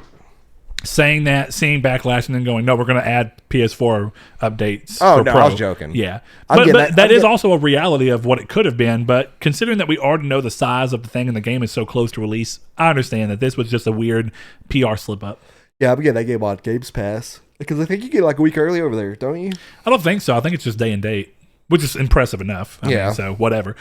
saying that, seeing backlash, and then going, no, we're going to add PS4 updates. Oh, for no, Pro. I was joking. Yeah. I'm But that is also a reality of what it could have been. But considering that we already know the size of the thing and the game is so close to release, I understand that this was just a weird PR slip up. Yeah, I'm getting that game on Games Pass. Because I think you get like a week early over there, don't you? I don't think so. I think it's just day and date, which is impressive enough. I mean, so whatever.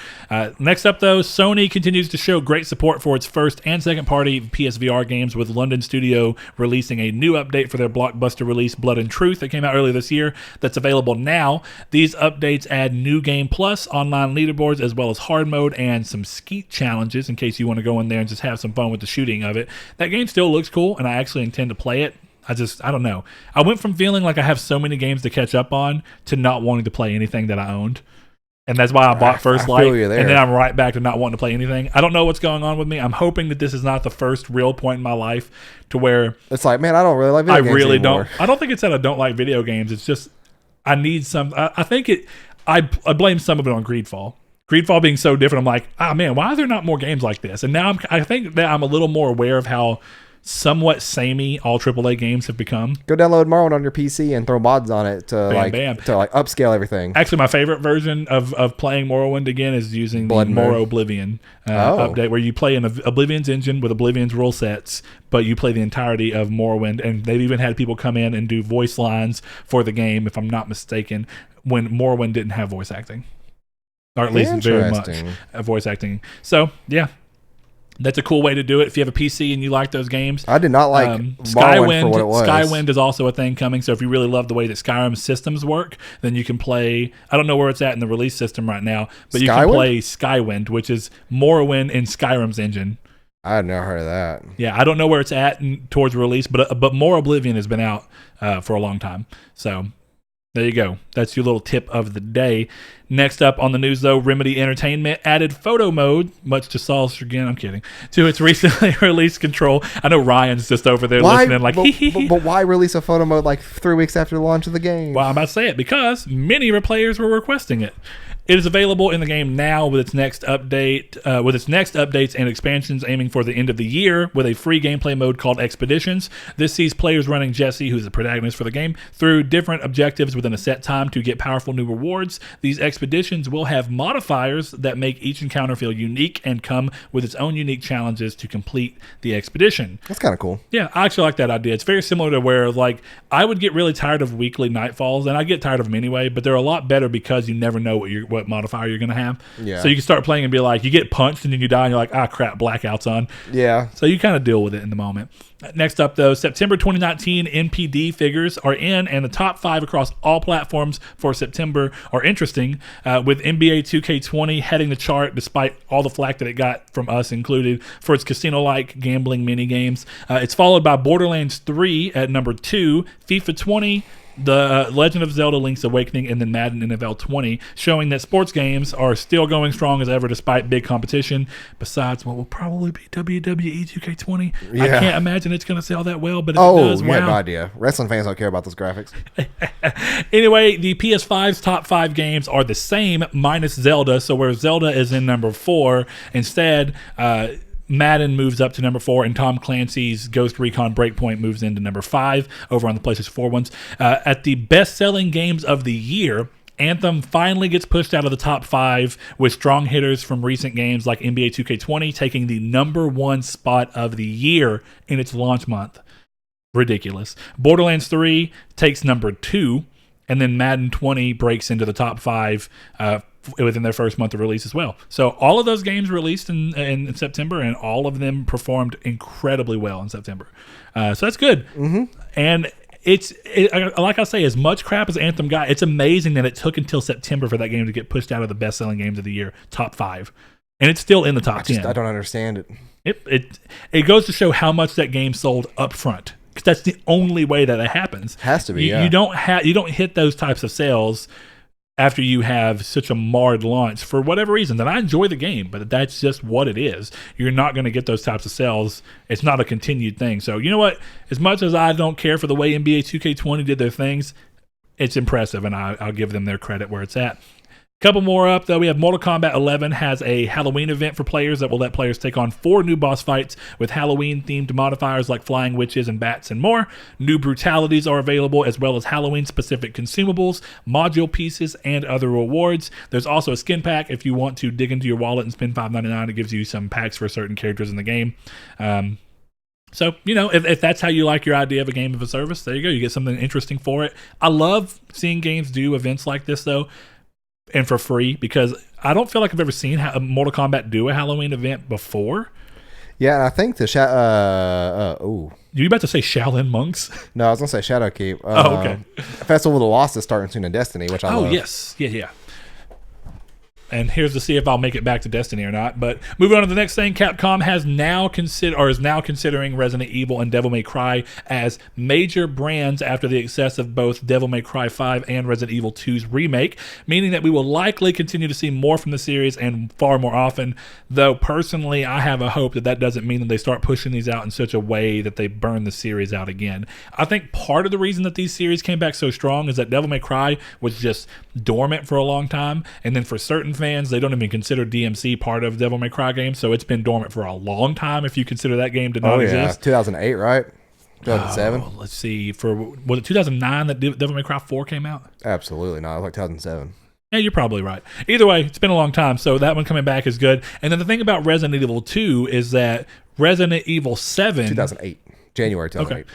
Next up, though, Sony continues to show great support for its first and second party PSVR games, with London Studio releasing a new update for their blockbuster release Blood and Truth that came out earlier this year that's available now. These updates add New Game Plus, online leaderboards, as well as hard mode and some skeet challenges in case you want to go in there and just have some fun with the shooting of it. That game still looks cool, and I actually intend to play it. I don't know. I went from feeling like I have so many games to catch up on to not wanting to play anything that I owned. And that's why I bought First Light. And then I'm right back to not wanting to play anything. I don't know what's going on with me. I'm hoping that this is not the first real point in my life to where it's like, man, I don't really like video games anymore. I don't think it's that I don't like video games. It's just I need some. I think I blame some of it on Greedfall. Greedfall being so different. I'm like, man, why are there not more games like this? And now I think that I'm a little more aware of how somewhat samey all AAA games have become. Go download Morrowind on your PC and throw mods on it to upscale everything. Actually, my favorite version of playing Morrowind again is using the Morrow Oblivion update, where you play in Oblivion's engine with Oblivion's rule sets, but you play the entirety of Morrowind. And they've even had people come in and do voice lines for the game, if I'm not mistaken, when Morrowind didn't have voice acting, or at least very much voice acting. So yeah. That's a cool way to do it if you have a PC and you like those games. I did not like Skywind for what it was. Skywind is also a thing coming. So if you really love the way that Skyrim systems work, then you can play. I don't know where it's at in the release system right now, but you can play Skywind, which is Morrowind in Skyrim's engine. I had never heard of that. Yeah, I don't know where it's at towards release, but More Oblivion has been out for a long time. So there you go. That's your little tip of the day. Next up on the news, though, Remedy Entertainment added photo mode, much to Saul's chagrin, I'm kidding, to its recently released Control. I know Ryan's just over there listening like, but why release a photo mode like 3 weeks after the launch of the game? Well, I'm about to say it because many players were requesting it. It is available in the game now with its next update, with its next updates and expansions aiming for the end of the year with a free gameplay mode called Expeditions. This sees players running Jesse, who's the protagonist for the game, through different objectives within a set time to get powerful new rewards. These expeditions will have modifiers that make each encounter feel unique and come with its own unique challenges to complete the expedition. That's kind of cool. Yeah, I actually like that idea. It's very similar to where, like, I would get really tired of weekly nightfalls, and I get tired of them anyway, but they're a lot better because you never know what modifier you're going to have. Yeah. So you can start playing and be like, you get punched and then you die and you're like, ah, crap, blackout's on. Yeah. So you kind of deal with it in the moment. Next up, though, September 2019 NPD figures are in, and the top 5 across all platforms for September are interesting, with NBA 2K20 heading the chart despite all the flack that it got from us included for its casino-like gambling mini-games. It's followed by Borderlands 3 at number 2, FIFA 20, The Legend of Zelda Link's Awakening, and then Madden NFL 20, showing that sports games are still going strong as ever despite big competition, besides what will probably be WWE 2K20. Yeah. I can't imagine it's going to sell that well, but if it does, yeah, wow. no idea. Wrestling fans don't care about those graphics. Anyway, the PS5's top 5 games are the same, minus Zelda, so where Zelda is in number 4, instead, Madden moves up to number 4, and Tom Clancy's Ghost Recon Breakpoint moves into number 5 over on the PlayStation 4 ones. At the best-selling games of the year, Anthem finally gets pushed out of the top 5 with strong hitters from recent games like NBA 2K20 taking the number 1 spot of the year in its launch month. Ridiculous. Borderlands 3 takes number 2, and then Madden 20 breaks into the top 5 within their first month of release as well. So all of those games released in September, and all of them performed incredibly well in September. So that's good. Mm-hmm. And it's like I say, as much crap as Anthem got, it's amazing that it took until September for that game to get pushed out of the best-selling games of the year, top 5. And it's still in the top 10. I don't understand it. It goes to show how much that game sold up front. Because that's the only way that it happens. Has to be, You don't hit those types of sales after you have such a marred launch for whatever reason. And I enjoy the game, but that's just what it is. You're not going to get those types of sales. It's not a continued thing. So you know what? As much as I don't care for the way NBA 2K20 did their things, it's impressive, and I'll give them their credit where it's at. Couple more up, though. We have Mortal Kombat 11 has a Halloween event for players that will let players take on 4 new boss fights with Halloween-themed modifiers like flying witches and bats and more. New brutalities are available, as well as Halloween-specific consumables, module pieces, and other rewards. There's also a skin pack if you want to dig into your wallet and spend $5.99. It gives you some packs for certain characters in the game. So, you know, if that's how you like your idea of a game of a service, there you go. You get something interesting for it. I love seeing games do events like this, though, and for free, because I don't feel like I've ever seen Mortal Kombat do a Halloween event before. Yeah, and I think the You about to say Shaolin Monks? No, I was gonna say Shadowkeep. Okay. Festival of the Lost is starting soon in Destiny, which I love. Oh yes, yeah. And here's to see if I'll make it back to Destiny or not. But moving on to the next thing, Capcom is now considering Resident Evil and Devil May Cry as major brands after the success of both Devil May Cry 5 and Resident Evil 2's remake, meaning that we will likely continue to see more from the series and far more often. Though personally, I have a hope that doesn't mean that they start pushing these out in such a way that they burn the series out again. I think part of the reason that these series came back so strong is that Devil May Cry was just dormant for a long time, and then for certain fans, they don't even consider DMC part of Devil May Cry games, so it's been dormant for a long time if you consider that game to not exist. 2008, right? 2007? Let's see. Was it 2009 that Devil May Cry 4 came out? Absolutely not. It was like 2007. Yeah, you're probably right. Either way, it's been a long time, so that one coming back is good. And then the thing about Resident Evil 2 is that Resident Evil 7... 2008. January 2008.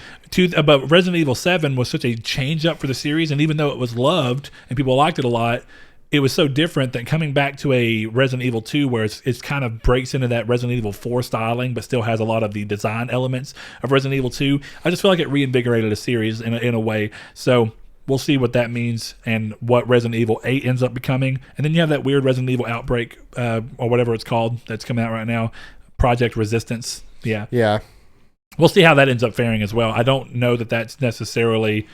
Okay. But Resident Evil 7 was such a change up for the series, and even though it was loved and people liked it a lot, it was so different that coming back to a Resident Evil 2 where it's kind of breaks into that Resident Evil 4 styling, but still has a lot of the design elements of Resident Evil 2. I just feel like it reinvigorated a series in a way. So we'll see what that means and what Resident Evil 8 ends up becoming. And then you have that weird Resident Evil Outbreak, or whatever it's called, that's coming out right now. Project Resistance. Yeah. Yeah. We'll see how that ends up faring as well. I don't know that that's necessarily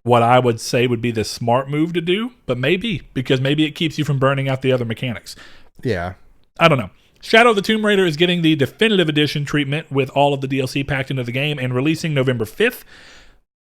what I would say would be the smart move to do, but maybe, because maybe it keeps you from burning out the other mechanics. Yeah. I don't know. Shadow of the Tomb Raider is getting the definitive edition treatment with all of the DLC packed into the game and releasing November 5th.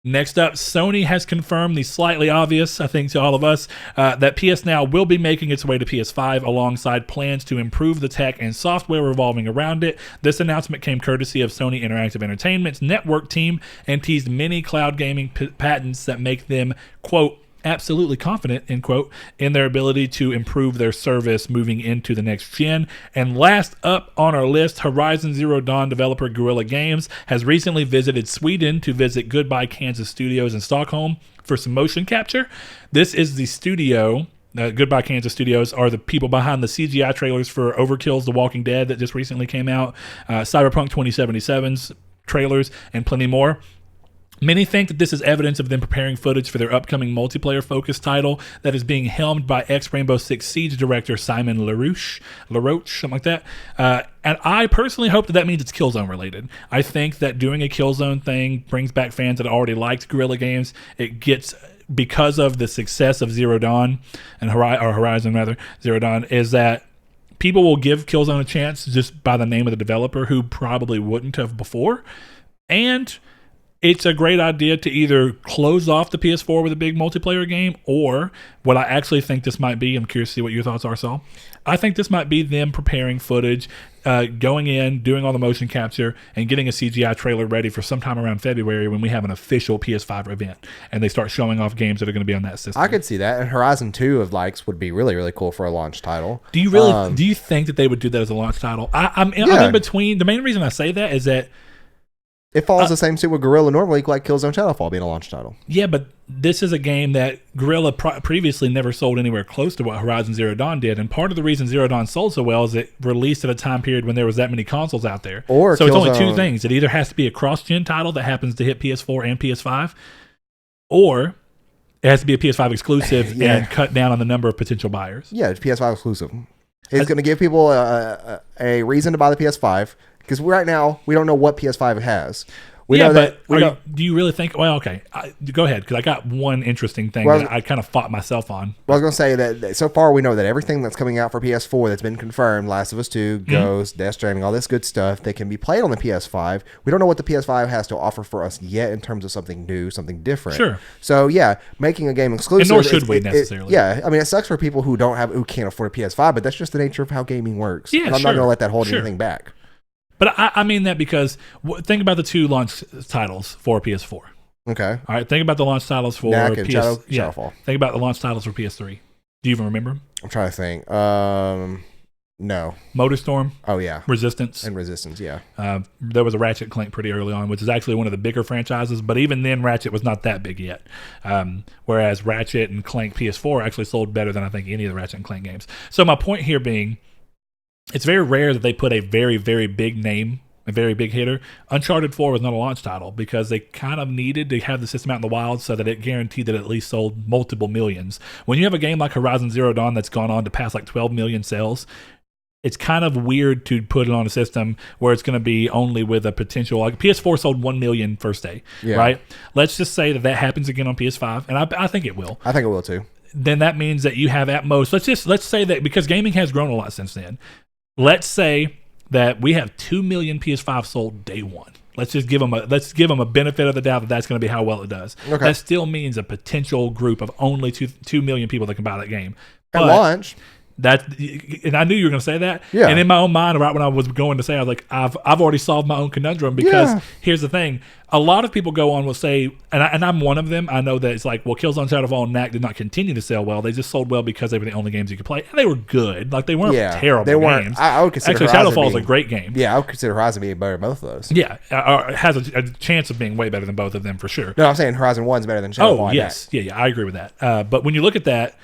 Next up, Sony has confirmed the slightly obvious, I think to all of us, that PS Now will be making its way to PS5 alongside plans to improve the tech and software revolving around it. This announcement came courtesy of Sony Interactive Entertainment's network team and teased many cloud gaming patents that make them, quote, absolutely confident, end quote, in their ability to improve their service moving into the next gen. And last up on our list, Horizon Zero Dawn developer Guerrilla Games has recently visited Sweden to visit Goodbye Kansas Studios in Stockholm for some motion capture. This is the studio. Goodbye Kansas Studios are the people behind the CGI trailers for Overkill's The Walking Dead that just recently came out, Cyberpunk 2077's trailers, and plenty more. Many think that this is evidence of them preparing footage for their upcoming multiplayer-focused title that is being helmed by ex-Rainbow Six Siege director Simon LaRoche, something like that. And I personally hope that means it's Killzone related. I think that doing a Killzone thing brings back fans that already liked Guerrilla Games. It gets, because of the success of Zero Dawn, and Horizon rather, Zero Dawn, is that people will give Killzone a chance just by the name of the developer who probably wouldn't have before. And it's a great idea to either close off the PS4 with a big multiplayer game, or what I actually think this might be, I'm curious to see what your thoughts are, Saul. I think this might be them preparing footage, going in, doing all the motion capture, and getting a CGI trailer ready for sometime around February when we have an official PS5 event, and they start showing off games that are going to be on that system. I could see that, and Horizon 2 of likes would be really, really cool for a launch title. Do you really? Do you think that they would do that as a launch title? I'm in between. The main reason I say that is that it follows the same suit with Guerrilla normally, like Killzone Shadowfall being a launch title. Yeah, but this is a game that Guerrilla previously never sold anywhere close to what Horizon Zero Dawn did. And part of the reason Zero Dawn sold so well is it released at a time period when there was that many consoles out there. So it's only two things. It either has to be a cross-gen title that happens to hit PS4 and PS5, or it has to be a PS5 exclusive and cut down on the number of potential buyers. Yeah, it's PS5 exclusive. It's going to give people a reason to buy the PS5. Because right now, we don't know what PS5 has. Do you really think... Well, okay. Go ahead, because I got one interesting thing that I kind of fought myself on. Well, I was going to say that so far we know that everything that's coming out for PS4 that's been confirmed, Last of Us 2, Ghost, Death Stranding, all this good stuff, that can be played on the PS5. We don't know what the PS5 has to offer for us yet in terms of something new, something different. Sure. So, yeah, making a game exclusive... And nor should we necessarily. I mean, it sucks for people who can't afford a PS5, but that's just the nature of how gaming works. Yeah, and I'm not going to let that hold anything back. But I mean that because think about the two launch titles for PS4. Okay. All right. Think about the launch titles for Shadowfall. Think about the launch titles for PS3. Do you even remember them? I'm trying to think. No. MotorStorm. Oh yeah. Resistance. And Resistance. Yeah. There was a Ratchet & Clank pretty early on, which is actually one of the bigger franchises. But even then, Ratchet was not that big yet. Whereas Ratchet and Clank PS4 actually sold better than I think any of the Ratchet & Clank games. So my point here being, it's very rare that they put a very, very big name, a very big hitter. Uncharted 4 was not a launch title because they kind of needed to have the system out in the wild so that it guaranteed that it at least sold multiple millions. When you have a game like Horizon Zero Dawn that's gone on to pass like 12 million sales, it's kind of weird to put it on a system where it's going to be only with a potential... Like PS4 sold 1 million first day, right? Let's just say that happens again on PS5, and I think it will. I think it will too. Then that means that you have at most... Let's say that because gaming has grown a lot since then. Let's say that we have 2 million PS5 sold day one. Let's give them a benefit of the doubt that that's going to be how well it does. Okay. That still means a potential group of only 2 million people that can buy that game. At launch. And I knew you were going to say that. Yeah. And in my own mind, right when I was going to say, I was like, I've already solved my own conundrum because here's the thing. A lot of people go on will say, and I'm one of them, I know that it's like, well, Killzone Shadowfall and Knack did not continue to sell well. They just sold well because they were the only games you could play. And they were good. Like, they weren't terrible games. I would consider Actually, Shadowfall is a great game. Yeah, I would consider Horizon being better than both of those. Yeah. It has a chance of being way better than both of them for sure. No, I'm saying Horizon 1's better than Shadowfall. Oh, yes. Yeah, I agree with that. But when you look at that,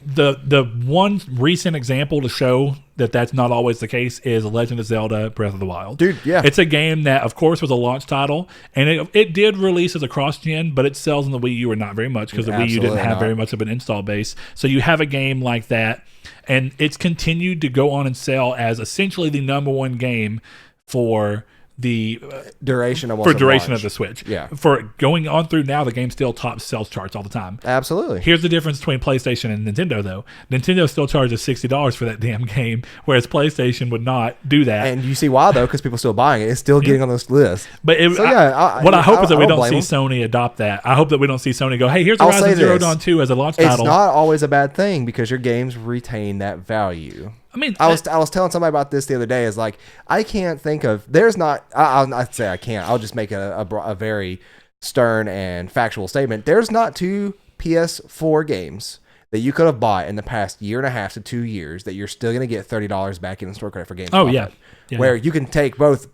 The one recent example to show that that's not always the case is Legend of Zelda Breath of the Wild. Dude, yeah. It's a game that, of course, was a launch title, and it did release as a cross-gen, but it sells on the Wii U or not very much because the Wii U didn't have very much of an install base. So you have a game like that, and it's continued to go on and sell as essentially the number one game for the duration of the Switch. Yeah. For going on through now, the game still tops sales charts all the time. Absolutely. Here's the difference between PlayStation and Nintendo, though. Nintendo still charges $60 for that damn game, whereas PlayStation would not do that. And you see why, though, because people are still buying it. It's still getting on this list. But what I hope is that we don't see Sony adopt that. I hope that we don't see Sony go, hey, here's Horizon Zero Dawn 2 as a launch title. It's not always a bad thing because your games retain that value. I mean, I was telling somebody about this the other day. Is like, I can't think of. There's not. I'd say I can't. I'll just make a very stern and factual statement. There's not two PS4 games that you could have bought in the past year and a half to 2 years that you're still going to get $30 back in store credit for games. Oh yeah. Where you can take both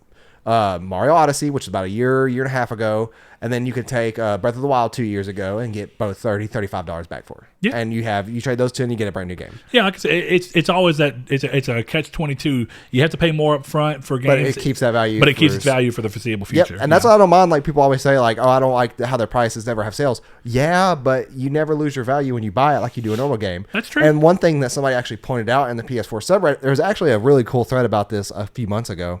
Mario Odyssey, which is about a year and a half ago, and then you could take Breath of the Wild 2 years ago and get both $35 back for it. Yeah. And you trade those two and you get a brand new game. Yeah, like I said, it's always that it's a catch-22. You have to pay more up front for games, but it keeps that value. But it keeps its value for the foreseeable future. Yep. And that's what I don't mind. Like people always say, like, oh, I don't like how their prices never have sales. Yeah, but you never lose your value when you buy it like you do a normal game. That's true. And one thing that somebody actually pointed out in the PS4 subreddit, there was actually a really cool thread about this a few months ago.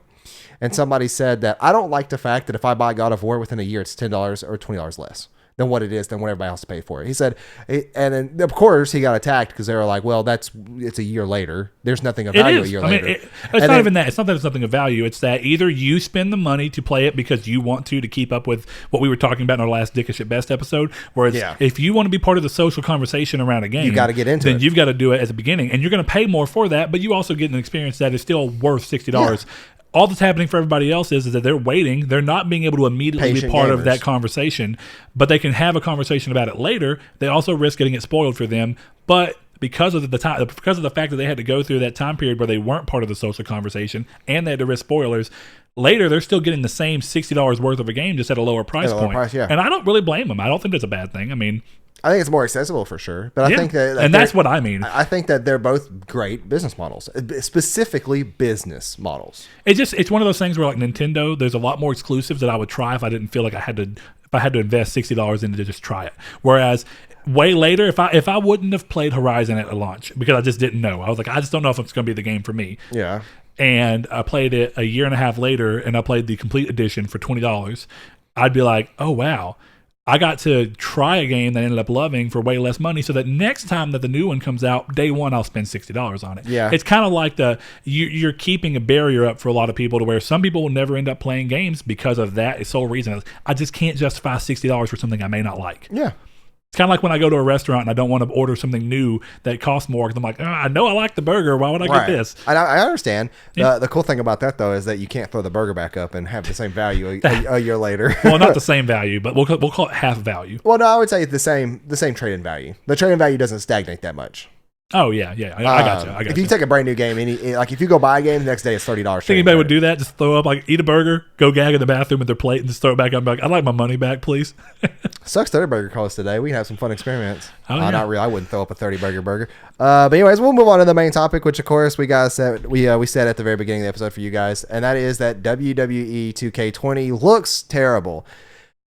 And somebody said that I don't like the fact that if I buy God of War within a year, it's $10 or $20 less than what it is than what everybody else paid for it. He said, and then of course he got attacked because they were like, well, it's a year later. There's nothing of value a year later. It's not even that. It's not that it's something of value. It's that either you spend the money to play it because you want to keep up with what we were talking about in our last Dickish at Best episode, whereas if you want to be part of the social conversation around a game, you got to get into it. Then you've got to do it at the beginning, and you're going to pay more for that, but you also get an experience that is still worth $60. Yeah. All that's happening for everybody else is that they're waiting. They're not being able to immediately be part of that conversation, but they can have a conversation about it later. They also risk getting it spoiled for them. But because of the fact that they had to go through that time period where they weren't part of the social conversation and they had to risk spoilers, later they're still getting the same $60 worth of a game just at a lower price point. And I don't really blame them. I don't think that's a bad thing. I mean, I think it's more accessible for sure, but I think that and that's what I mean. I think that they're both great business models, specifically business models. It's one of those things where, like Nintendo, there's a lot more exclusives that I would try if I didn't feel like I had to invest $60 into to just try it. Whereas way later, if I wouldn't have played Horizon at launch because I just didn't know, I was like, I just don't know if it's going to be the game for me. Yeah. And I played it a year and a half later, and I played the complete edition for $20. I'd be like, oh wow. I got to try a game that I ended up loving for way less money so that next time that the new one comes out, day one, I'll spend $60 on it. Yeah. It's kind of like you're keeping a barrier up for a lot of people to where some people will never end up playing games because of that sole reason. I just can't justify $60 for something I may not like. Yeah. It's kind of like when I go to a restaurant and I don't want to order something new that costs more because I'm like, I know I like the burger. Why would I get this? And I understand. Yeah. The cool thing about that, though, is that you can't throw the burger back up and have the same value a year later. Well, not the same value, but we'll call it half value. Well, no, I would say the same trade-in value. The trade-in value doesn't stagnate that much. Oh, yeah. I got you. If you take a brand new game, like if you go buy a game, the next day it's $30. Think anybody would do that? Just throw up, like, eat a burger, go gag in the bathroom with their plate, and just throw it back up and be like, I'd like my money back, please. Sucks 30 burger calls today. We can have some fun experiments. Oh, yeah. Not really. I wouldn't throw up a 30 burger. But anyways, we'll move on to the main topic, which of course we said at the very beginning of the episode for you guys, and that is that WWE 2K20 looks terrible.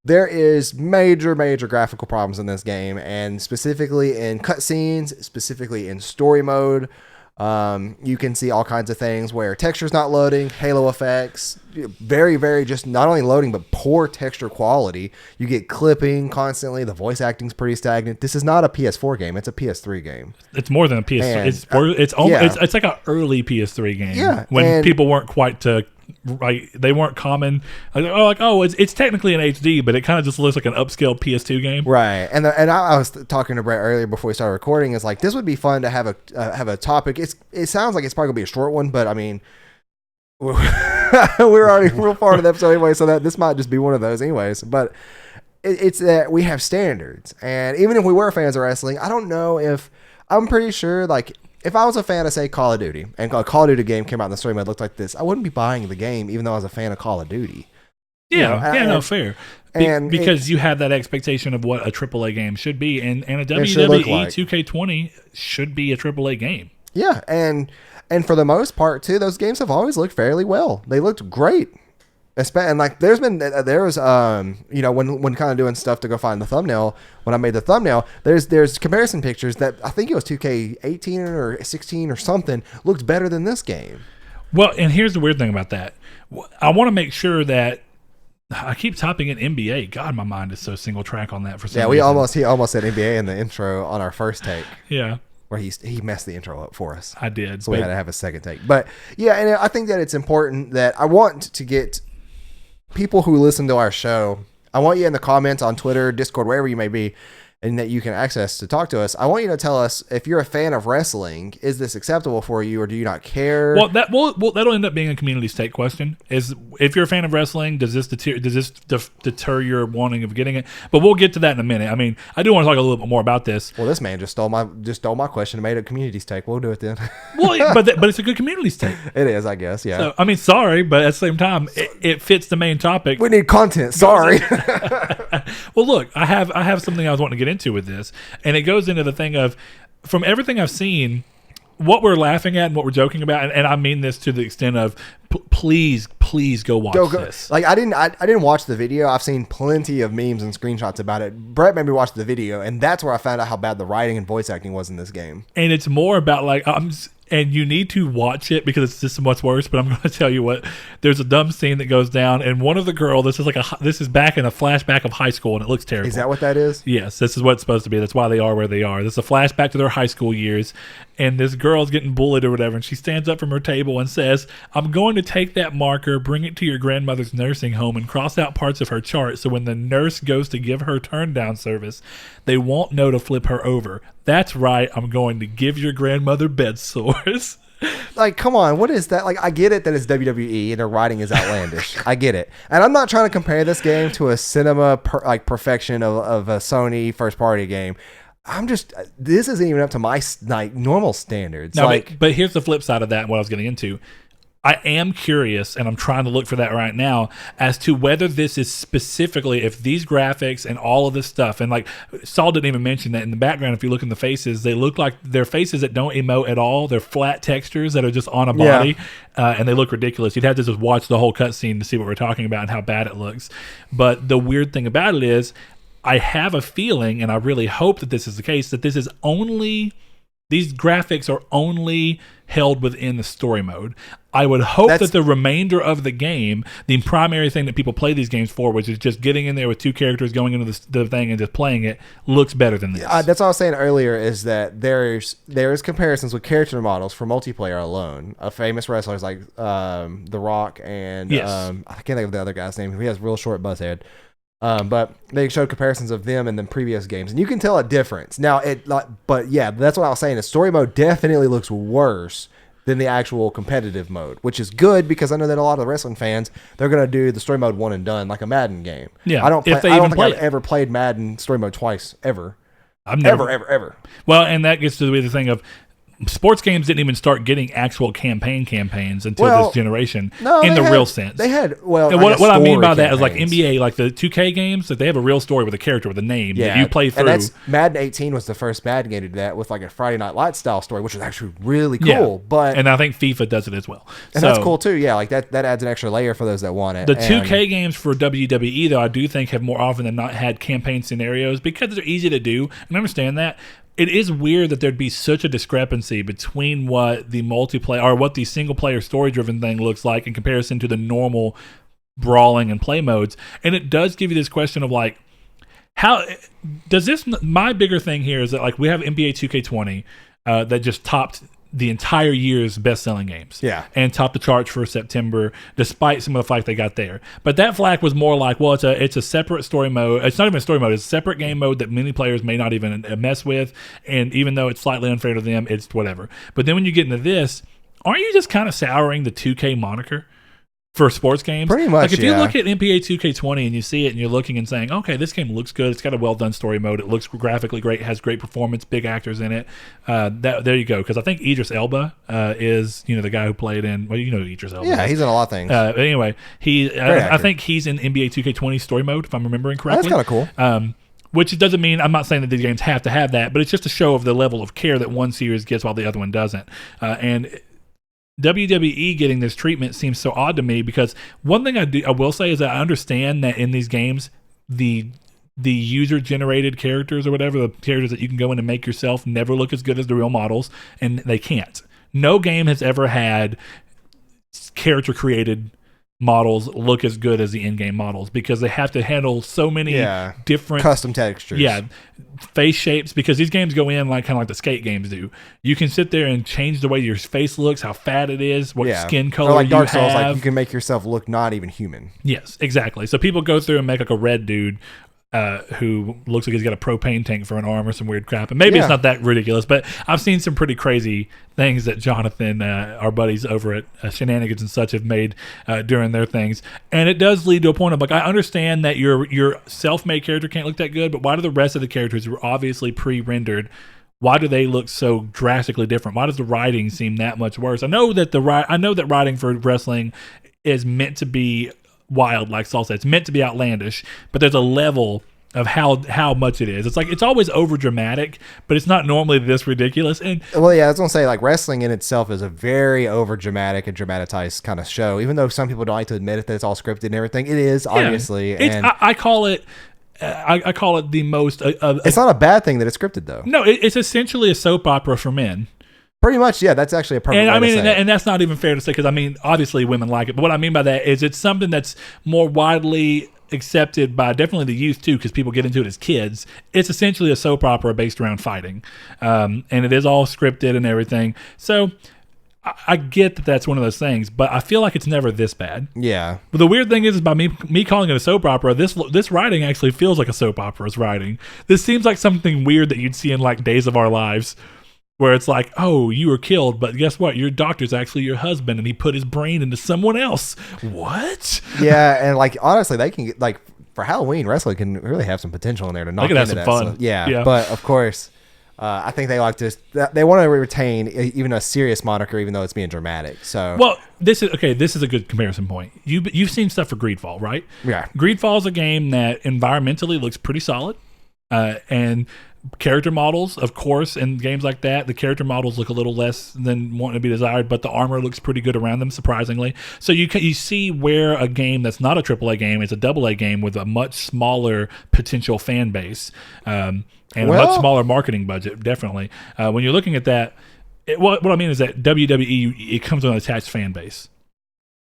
There is major graphical problems in this game, and specifically in cutscenes, specifically in story mode. You can see all kinds of things where texture's not loading, halo effects, very just not only loading but poor texture quality. You get clipping constantly. The voice acting's pretty stagnant. This is not a PS4 game; it's a PS3 game. It's more than a PS3. It's like an early PS3 game. Yeah, when people weren't quite right, they weren't common. It's technically an HD, but it kind of just looks like an upscale PS2 game. Right, and I was talking to Brett earlier before we started recording. Is like this would be fun to have a topic. It sounds like it's probably gonna be a short one, but I mean, we're already real far into the episode anyway, so that this might just be one of those anyways. But it's that we have standards, and even if we were fans of wrestling, I don't know if I'm pretty sure like. If I was a fan of, say, Call of Duty, and a Call of Duty game came out and the story mode looked like this, I wouldn't be buying the game even though I was a fan of Call of Duty. Yeah, fair. And because you have that expectation of what a AAA game should be, and a should WWE 2K20 should be a AAA game. Yeah, and for the most part too, those games have always looked fairly well. They looked great. And like when kind of doing stuff to go find the thumbnail, when I made the thumbnail, there's comparison pictures that I think it was 2K18 or 16 or something looked better than this game. Well, and here's the weird thing about that. I want to make sure that I keep typing in NBA. God, my mind is so single track on that for some reason. He almost said NBA in the intro on our first take. Yeah. Where he messed the intro up for us. I did. So we had to have a second take. But yeah, and I think that it's important that I want to get people who listen to our show, I want you in the comments on Twitter, Discord, wherever you may be, and that you can access to talk to us. I want you to tell us if you're a fan of wrestling, is this acceptable for you or do you not care? Well, that'll end up being a community stake question. Is if you're a fan of wrestling, does this deter your wanting of getting it? But we'll get to that in a minute. I mean, I do want to talk a little bit more about this. Well, this man just stole my question and made a community stake. We'll do it then. Well, but it's a good community stake. It is, I guess. Yeah. So, I mean, sorry, but at the same time, it fits the main topic. We need content. Sorry. Well, look, I have something I was wanting to get into with this, and it goes into the thing of, from everything I've seen, what we're laughing at and what we're joking about, and I mean this to the extent of please go watch this. Like I didn't watch the video. I've seen plenty of memes and screenshots about it. Brett made me watch the video, and that's where I found out how bad the writing and voice acting was in this game. And it's more about like and you need to watch it because it's just much worse. But I'm going to tell you what. There's a dumb scene that goes down, and one of the girl. This is back in a flashback of high school, and it looks terrible. Is that what that is? Yes, this is what it's supposed to be. That's why they are where they are. This is a flashback to their high school years, and this girl's getting bullied or whatever, and she stands up from her table and says, "I'm going to take that marker, bring it to your grandmother's nursing home, and cross out parts of her chart so when the nurse goes to give her turn down service, they won't know to flip her over. That's right, I'm going to give your grandmother bed sores." Like, come on, what is that? Like, I get it that it's WWE and their writing is outlandish. I get it. And I'm not trying to compare this game to a cinema perfection of a Sony first party game. This isn't even up to my normal standards. No, but here's the flip side of that and what I was getting into. I am curious, and I'm trying to look for that right now, as to whether this is specifically, if these graphics and all of this stuff, and like Saul didn't even mention that in the background, if you look in the faces, they look like they're faces that don't emote at all. They're flat textures that are just on a body, and they look ridiculous. You'd have to just watch the whole cutscene to see what we're talking about and how bad it looks. But the weird thing about it is, I have a feeling, and I really hope that this is the case, that this is only... These graphics are only held within the story mode. I would hope that the remainder of the game, the primary thing that people play these games for, which is just getting in there with two characters going into the thing and just playing it, looks better than this. That's what I was saying earlier, is that there's comparisons with character models for multiplayer alone of famous wrestlers like The Rock and I can't think of the other guy's name. He has real short buzz head. But they showed comparisons of them in the previous games, and you can tell a difference. Now, but yeah, that's what I was saying. The story mode definitely looks worse than the actual competitive mode, which is good because I know that a lot of the wrestling fans, they're going to do the story mode one and done, like a Madden game. Yeah, I don't think I've ever played Madden story mode twice, ever. I've never, ever. Well, and that gets to the thing of, sports games didn't even start getting actual campaigns until this generation real sense. They had, what I mean by that is like NBA, like the 2K games, that they have a real story with a character with a name that you play through. And Madden 18 was the first Madden game to do that with like a Friday Night Lights style story, which was actually really cool. But and I think FIFA does it as well. And that's cool too. Yeah, like that adds an extra layer for those that want it. The 2K games for WWE, though, I do think have more often than not had campaign scenarios because they're easy to do. And I understand that. It is weird that there'd be such a discrepancy between what the multiplayer or what the single player story driven thing looks like in comparison to the normal brawling and play modes. And it does give you this question of like, how does this? My bigger thing here is that like we have NBA 2K20 that just topped the entire year's best-selling games. Yeah. And topped the charts for September, despite some of the flack they got there. But that flack was more like, well, it's a separate story mode. It's not even a story mode. It's a separate game mode that many players may not even mess with. And even though it's slightly unfair to them, it's whatever. But then when you get into this, aren't you just kind of souring the 2K moniker? for sports games. Pretty much, like if you look at NBA 2K20 and you see it and you're looking and saying, okay, this game looks good. It's got a well done story mode. It looks graphically great. It has great performance, big actors in it. There you go. Because I think Idris Elba is the guy who played in Idris Elba. Yeah, he's in a lot of things. Anyway, I think he's in NBA 2K20 story mode if I'm remembering correctly. That's kind of cool. Which doesn't mean, I'm not saying that these games have to have that, but it's just a show of the level of care that one series gets while the other one doesn't. And WWE getting this treatment seems so odd to me, because one thing I will say is that I understand that in these games, the user generated characters or whatever, the characters that you can go in and make yourself, never look as good as the real models, and they can't. No game has ever had character created models look as good as the in-game models, because they have to handle so many different custom textures. Yeah, face shapes, because these games go in kind of like the skate games do. You can sit there and change the way your face looks, how fat it is, what skin color or like Dark you have. Souls, like you can make yourself look not even human. Yes, exactly. So people go through and make like a red dude who looks like he's got a propane tank for an arm or some weird crap. And maybe it's not that ridiculous, but I've seen some pretty crazy things that Jonathan, our buddies over at Shenanigans and such, have made during their things. And it does lead to a point of, like, I understand that your self-made character can't look that good, but why do the rest of the characters who are obviously pre-rendered, why do they look so drastically different? Why does the writing seem that much worse? I know that writing for wrestling is meant to be wild, like Saul said. It's meant to be outlandish, but there's a level of how much it is. It's like, it's always over dramatic, but it's not normally this ridiculous. And I was gonna say, like, wrestling in itself is a very over dramatic and dramatized kind of show, even though some people don't like to admit it, that it's all scripted and everything. It is, obviously. And I call it the most it's not a bad thing that it's scripted, though. No, it's essentially a soap opera for men. Pretty much, yeah. That's actually a perfect way to say it. And that's not even fair to say, because obviously women like it. But what I mean by that is it's something that's more widely accepted by definitely the youth too, because people get into it as kids. It's essentially a soap opera based around fighting, and it is all scripted and everything. So I get that that's one of those things, but I feel like it's never this bad. Yeah. But the weird thing is by me calling it a soap opera, this writing actually feels like a soap opera's writing. This seems like something weird that you'd see in like Days of Our Lives, where it's like, oh, you were killed, but guess what? Your doctor's actually your husband, and he put his brain into someone else. What? Yeah, and like, honestly, they can get, like, for Halloween, wrestling can really have some potential in there to knock into some that. fun. So, yeah, but of course, I think they like to. They want to retain even a serious moniker, even though it's being dramatic. So, well, this is a good comparison point. You've seen stuff for Greedfall, right? Yeah, Greedfall is a game that environmentally looks pretty solid, and character models, of course, in games like that, the character models look a little less than wanting to be desired, but the armor looks pretty good around them, surprisingly. So you see where a game that's not a AAA game is a AA game with a much smaller potential fan base, and a much smaller marketing budget, definitely. When you're looking at that, what I mean is that WWE, it comes with an attached fan base.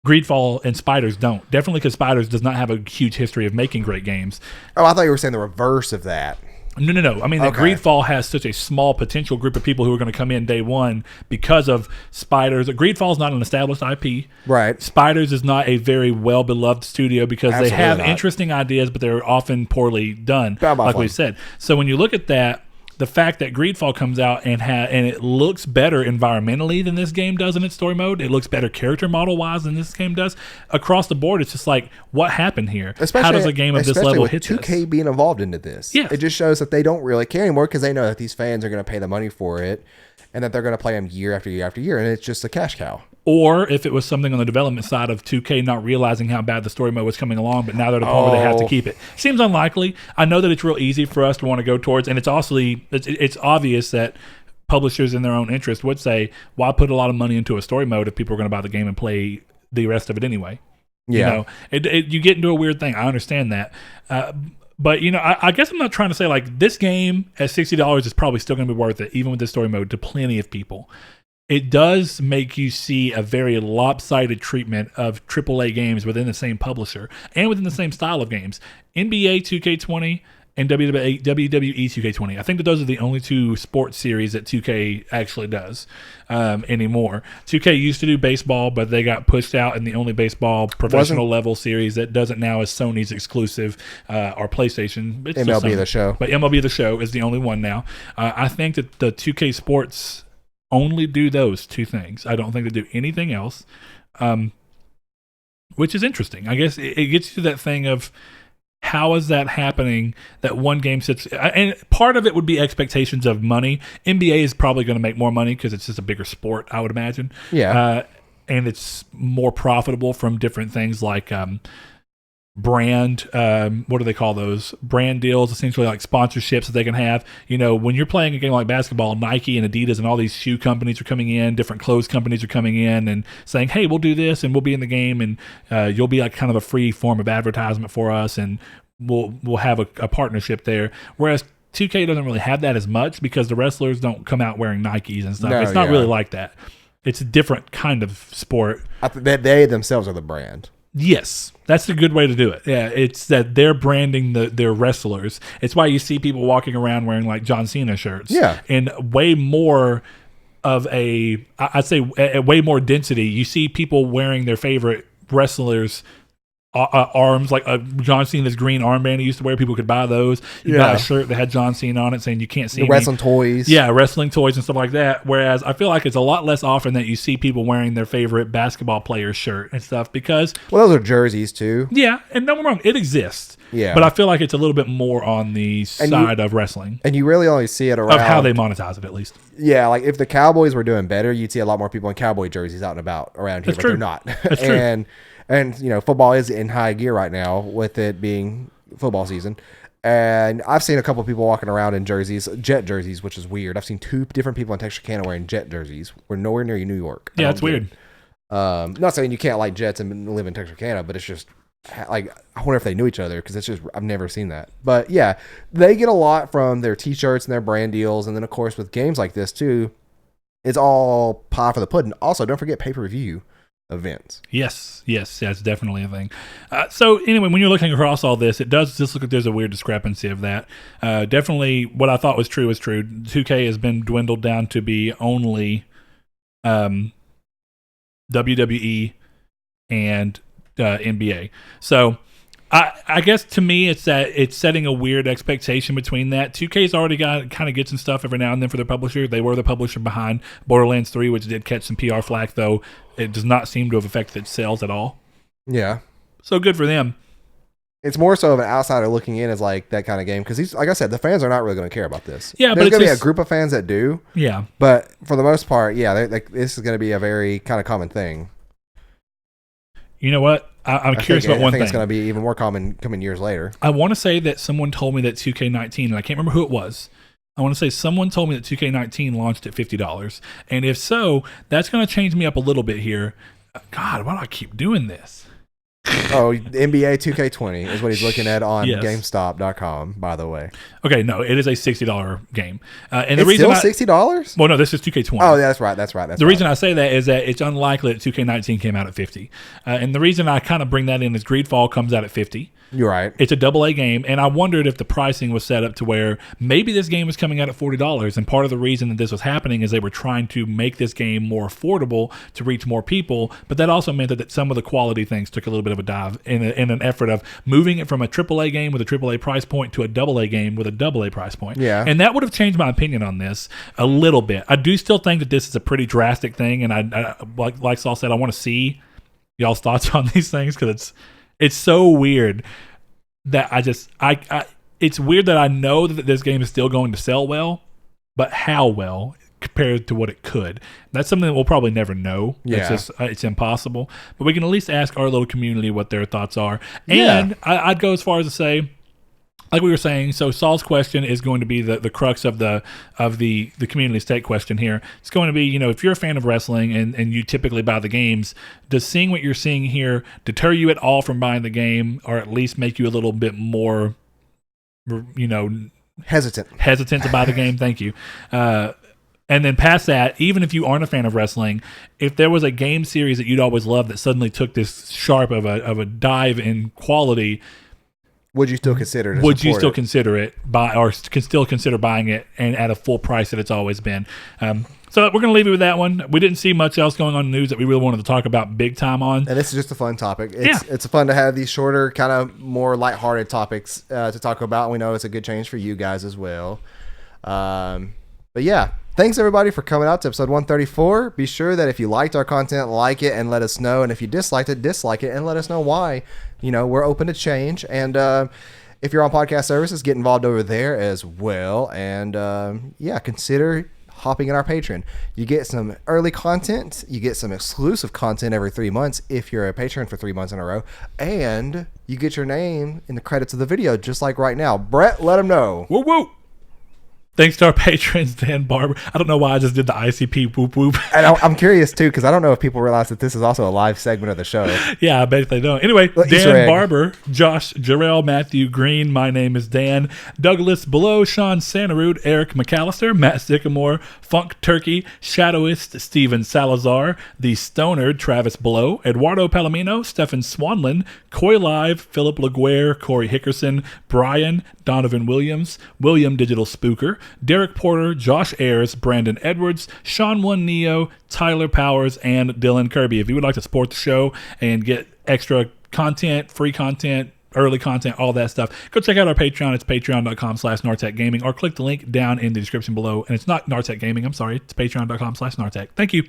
Greedfall and Spiders don't. Definitely, because Spiders does not have a huge history of making great games. Oh, I thought you were saying the reverse of that. No. I mean, that Greedfall has such a small potential group of people who are going to come in day one because of Spiders. Greedfall is not an established IP. Right. Spiders is not a very well-beloved studio because they have interesting ideas, but they're often poorly done, like we said. So when you look at that, the fact that Greedfall comes out and it looks better environmentally than this game does in its story mode, it looks better character model wise than this game does. Across the board, it's just like, what happened here? How does a game of this level hit 2K being involved into this? Yeah, it just shows that they don't really care anymore, because they know that these fans are going to pay the money for it, and that they're going to play them year after year after year, and it's just a cash cow. Or if it was something on the development side of 2K not realizing how bad the story mode was coming along, but now they're at a point where they have to keep it. Seems unlikely. I know that it's real easy for us to want to go towards, and it's obvious that publishers in their own interest would say, why put a lot of money into a story mode if people are going to buy the game and play the rest of it anyway? Yeah. You get into a weird thing. I understand that. But, I guess I'm not trying to say, like, this game at $60 is probably still going to be worth it, even with this story mode, to plenty of people. It does make you see a very lopsided treatment of AAA games within the same publisher and within the same style of games. NBA 2K20 and WWE 2K20. I think that those are the only two sports series that 2K actually does anymore. 2K used to do baseball, but they got pushed out, and the only baseball professional level series that does it now is Sony's exclusive or PlayStation. It's MLB The Show. But MLB The Show is the only one now. I think that the 2K Sports only do those two things. I don't think they do anything else. which is interesting. I guess it gets you to that thing of how is that happening that one game sits, and part of it would be expectations of money. NBA is probably going to make more money because it's just a bigger sport, I would imagine. Yeah. And it's more profitable from different things like brand, what do they call those? Brand deals, essentially like sponsorships that they can have. You know, when you're playing a game like basketball, Nike and Adidas and all these shoe companies are coming in, different clothes companies are coming in and saying, hey, we'll do this and we'll be in the game and you'll be like kind of a free form of advertisement for us and we'll have a partnership there. Whereas 2K doesn't really have that as much because the wrestlers don't come out wearing Nikes and stuff. It's not really like that. It's a different kind of sport. They themselves are the brand. Yes, that's the good way to do it. Yeah, it's that they're branding their wrestlers. It's why you see people walking around wearing like John Cena shirts. Yeah. And way more of I'd say way more density. You see people wearing their favorite wrestlers' arms, like John Cena's green armband he used to wear. People could buy those. You buy a shirt that had John Cena on it saying you can't see me. Wrestling toys. Yeah, wrestling toys and stuff like that. Whereas I feel like it's a lot less often that you see people wearing their favorite basketball player's shirt and stuff because... Well, those are jerseys too. Yeah, and don't get me wrong, it exists. Yeah. But I feel like it's a little bit more on the side of wrestling. And you really only see it around... Of how they monetize it, at least. Yeah, like if the Cowboys were doing better, you'd see a lot more people in Cowboy jerseys out and about around here, That's but true. they're not. That's true. And, you know, football is in high gear right now with it being football season. And I've seen a couple of people walking around in jerseys, Jet jerseys, which is weird. I've seen 2 different people in Texarkana wearing Jet jerseys. We're nowhere near New York. Yeah, it's weird. Not saying you can't like Jets and live in Texarkana, but it's just like, I wonder if they knew each other because it's just, I've never seen that. But yeah, they get a lot from their t-shirts and their brand deals. And then, of course, with games like this, too, it's all pie for the pudding. Also, don't forget pay-per-view events. Yes, that's definitely a thing. So anyway, when you're looking across all this, it does just look like there's a weird discrepancy of that. Definitely what I thought was true is true. 2K has been dwindled down to be only WWE and NBA. So I guess to me it's that it's setting a weird expectation between that. 2K's already got kind of gets some stuff every now and then for their publisher. They were the publisher behind Borderlands 3, which did catch some PR flack, though it does not seem to have affected its sales at all. Yeah. So good for them. It's more so of an outsider looking in as like that kind of game because like I said, the fans are not really going to care about this. Yeah, there's but going to be a group of fans that do. Yeah, but for the most part, yeah, this is going to be a very kind of common thing. You know what? I'm curious about one thing. I think it's going to be even more common coming years later. I want to say that someone told me that 2K19, and I can't remember who it was. I want to say someone told me that 2K19 launched at $50. And if so, that's going to change me up a little bit here. God, why do I keep doing this? Oh, NBA 2K20 is what he's looking at on Yes. GameStop.com, by the way. Okay, no, it is a $60 game. And It's the reason still $60? Well, no, this is 2K20. Oh, that's right. The reason I say that is that it's unlikely that 2K19 came out at 50. And the reason I kind of bring that in is Greedfall comes out at 50. You're right. It's a AA game, and I wondered if the pricing was set up to where maybe this game was coming out at $40, and part of the reason that this was happening is they were trying to make this game more affordable to reach more people, but that also meant that some of the quality things took a little bit of a dive in an effort of moving it from a AAA game with a AAA price point to a AA game with a AA price point. Yeah. And that would have changed my opinion on this a little bit. I do still think that this is a pretty drastic thing, and I like Saul said, I want to see y'all's thoughts on these things because it's so weird that it's weird that I know that this game is still going to sell well, but how well compared to what it could. That's something that we'll probably never know. Yeah. It's impossible. But we can at least ask our little community what their thoughts are. And I'd go as far as to say, like we were saying, so Saul's question is going to be the crux of the community stake question here. It's going to be, if you're a fan of wrestling and you typically buy the games, does seeing what you're seeing here deter you at all from buying the game, or at least make you a little bit more, hesitant to buy the game? Thank you. And then past that, even if you aren't a fan of wrestling, if there was a game series that you'd always loved that suddenly took this sharp of a dive in quality, would you still consider it? Would you still consider it can still consider buying it and at a full price that it's always been? So we're going to leave it with that one. We didn't see much else going on in the news that we really wanted to talk about big time on. And this is just a fun topic. It's fun to have these shorter, kind of more lighthearted topics to talk about. We know it's a good change for you guys as well. But yeah, Thanks everybody for coming out to episode 134. Be sure that if you liked our content, like it and let us know. And if you disliked it, dislike it and let us know why. We're open to change. And if you're on podcast services, get involved over there as well. And consider hopping in our Patreon. You get some early content. You get some exclusive content every 3 months if you're a patron for 3 months in a row. And you get your name in the credits of the video, just like right now. Brett, let them know. Woo woo! Thanks to our patrons, Dan Barber. I don't know why I just did the ICP whoop whoop. And I'm curious, too, because I don't know if people realize that this is also a live segment of the show. Yeah, I bet they don't. Anyway, Dan Barber, Josh Jarrell, Matthew Green, my name is Dan, Douglas Below, Sean Santarud, Eric McAllister, Matt Sycamore, Funk Turkey, Shadowist, Steven Salazar, The Stoner, Travis Below, Eduardo Palomino, Stefan Swanlin, Coy Live, Philip LaGuerre, Corey Hickerson, Brian, Donovan Williams, William Digital Spooker, Derek Porter, Josh Ayers, Brandon Edwards, Sean One Neo, Tyler Powers, and Dylan Kirby. If you would like to support the show and get extra content, free content, early content, all that stuff, go check out our Patreon. It's patreon.com/Nartech Gaming, or click the link down in the description below. And it's not Nartech Gaming. I'm sorry. It's patreon.com/Nartech. Thank you.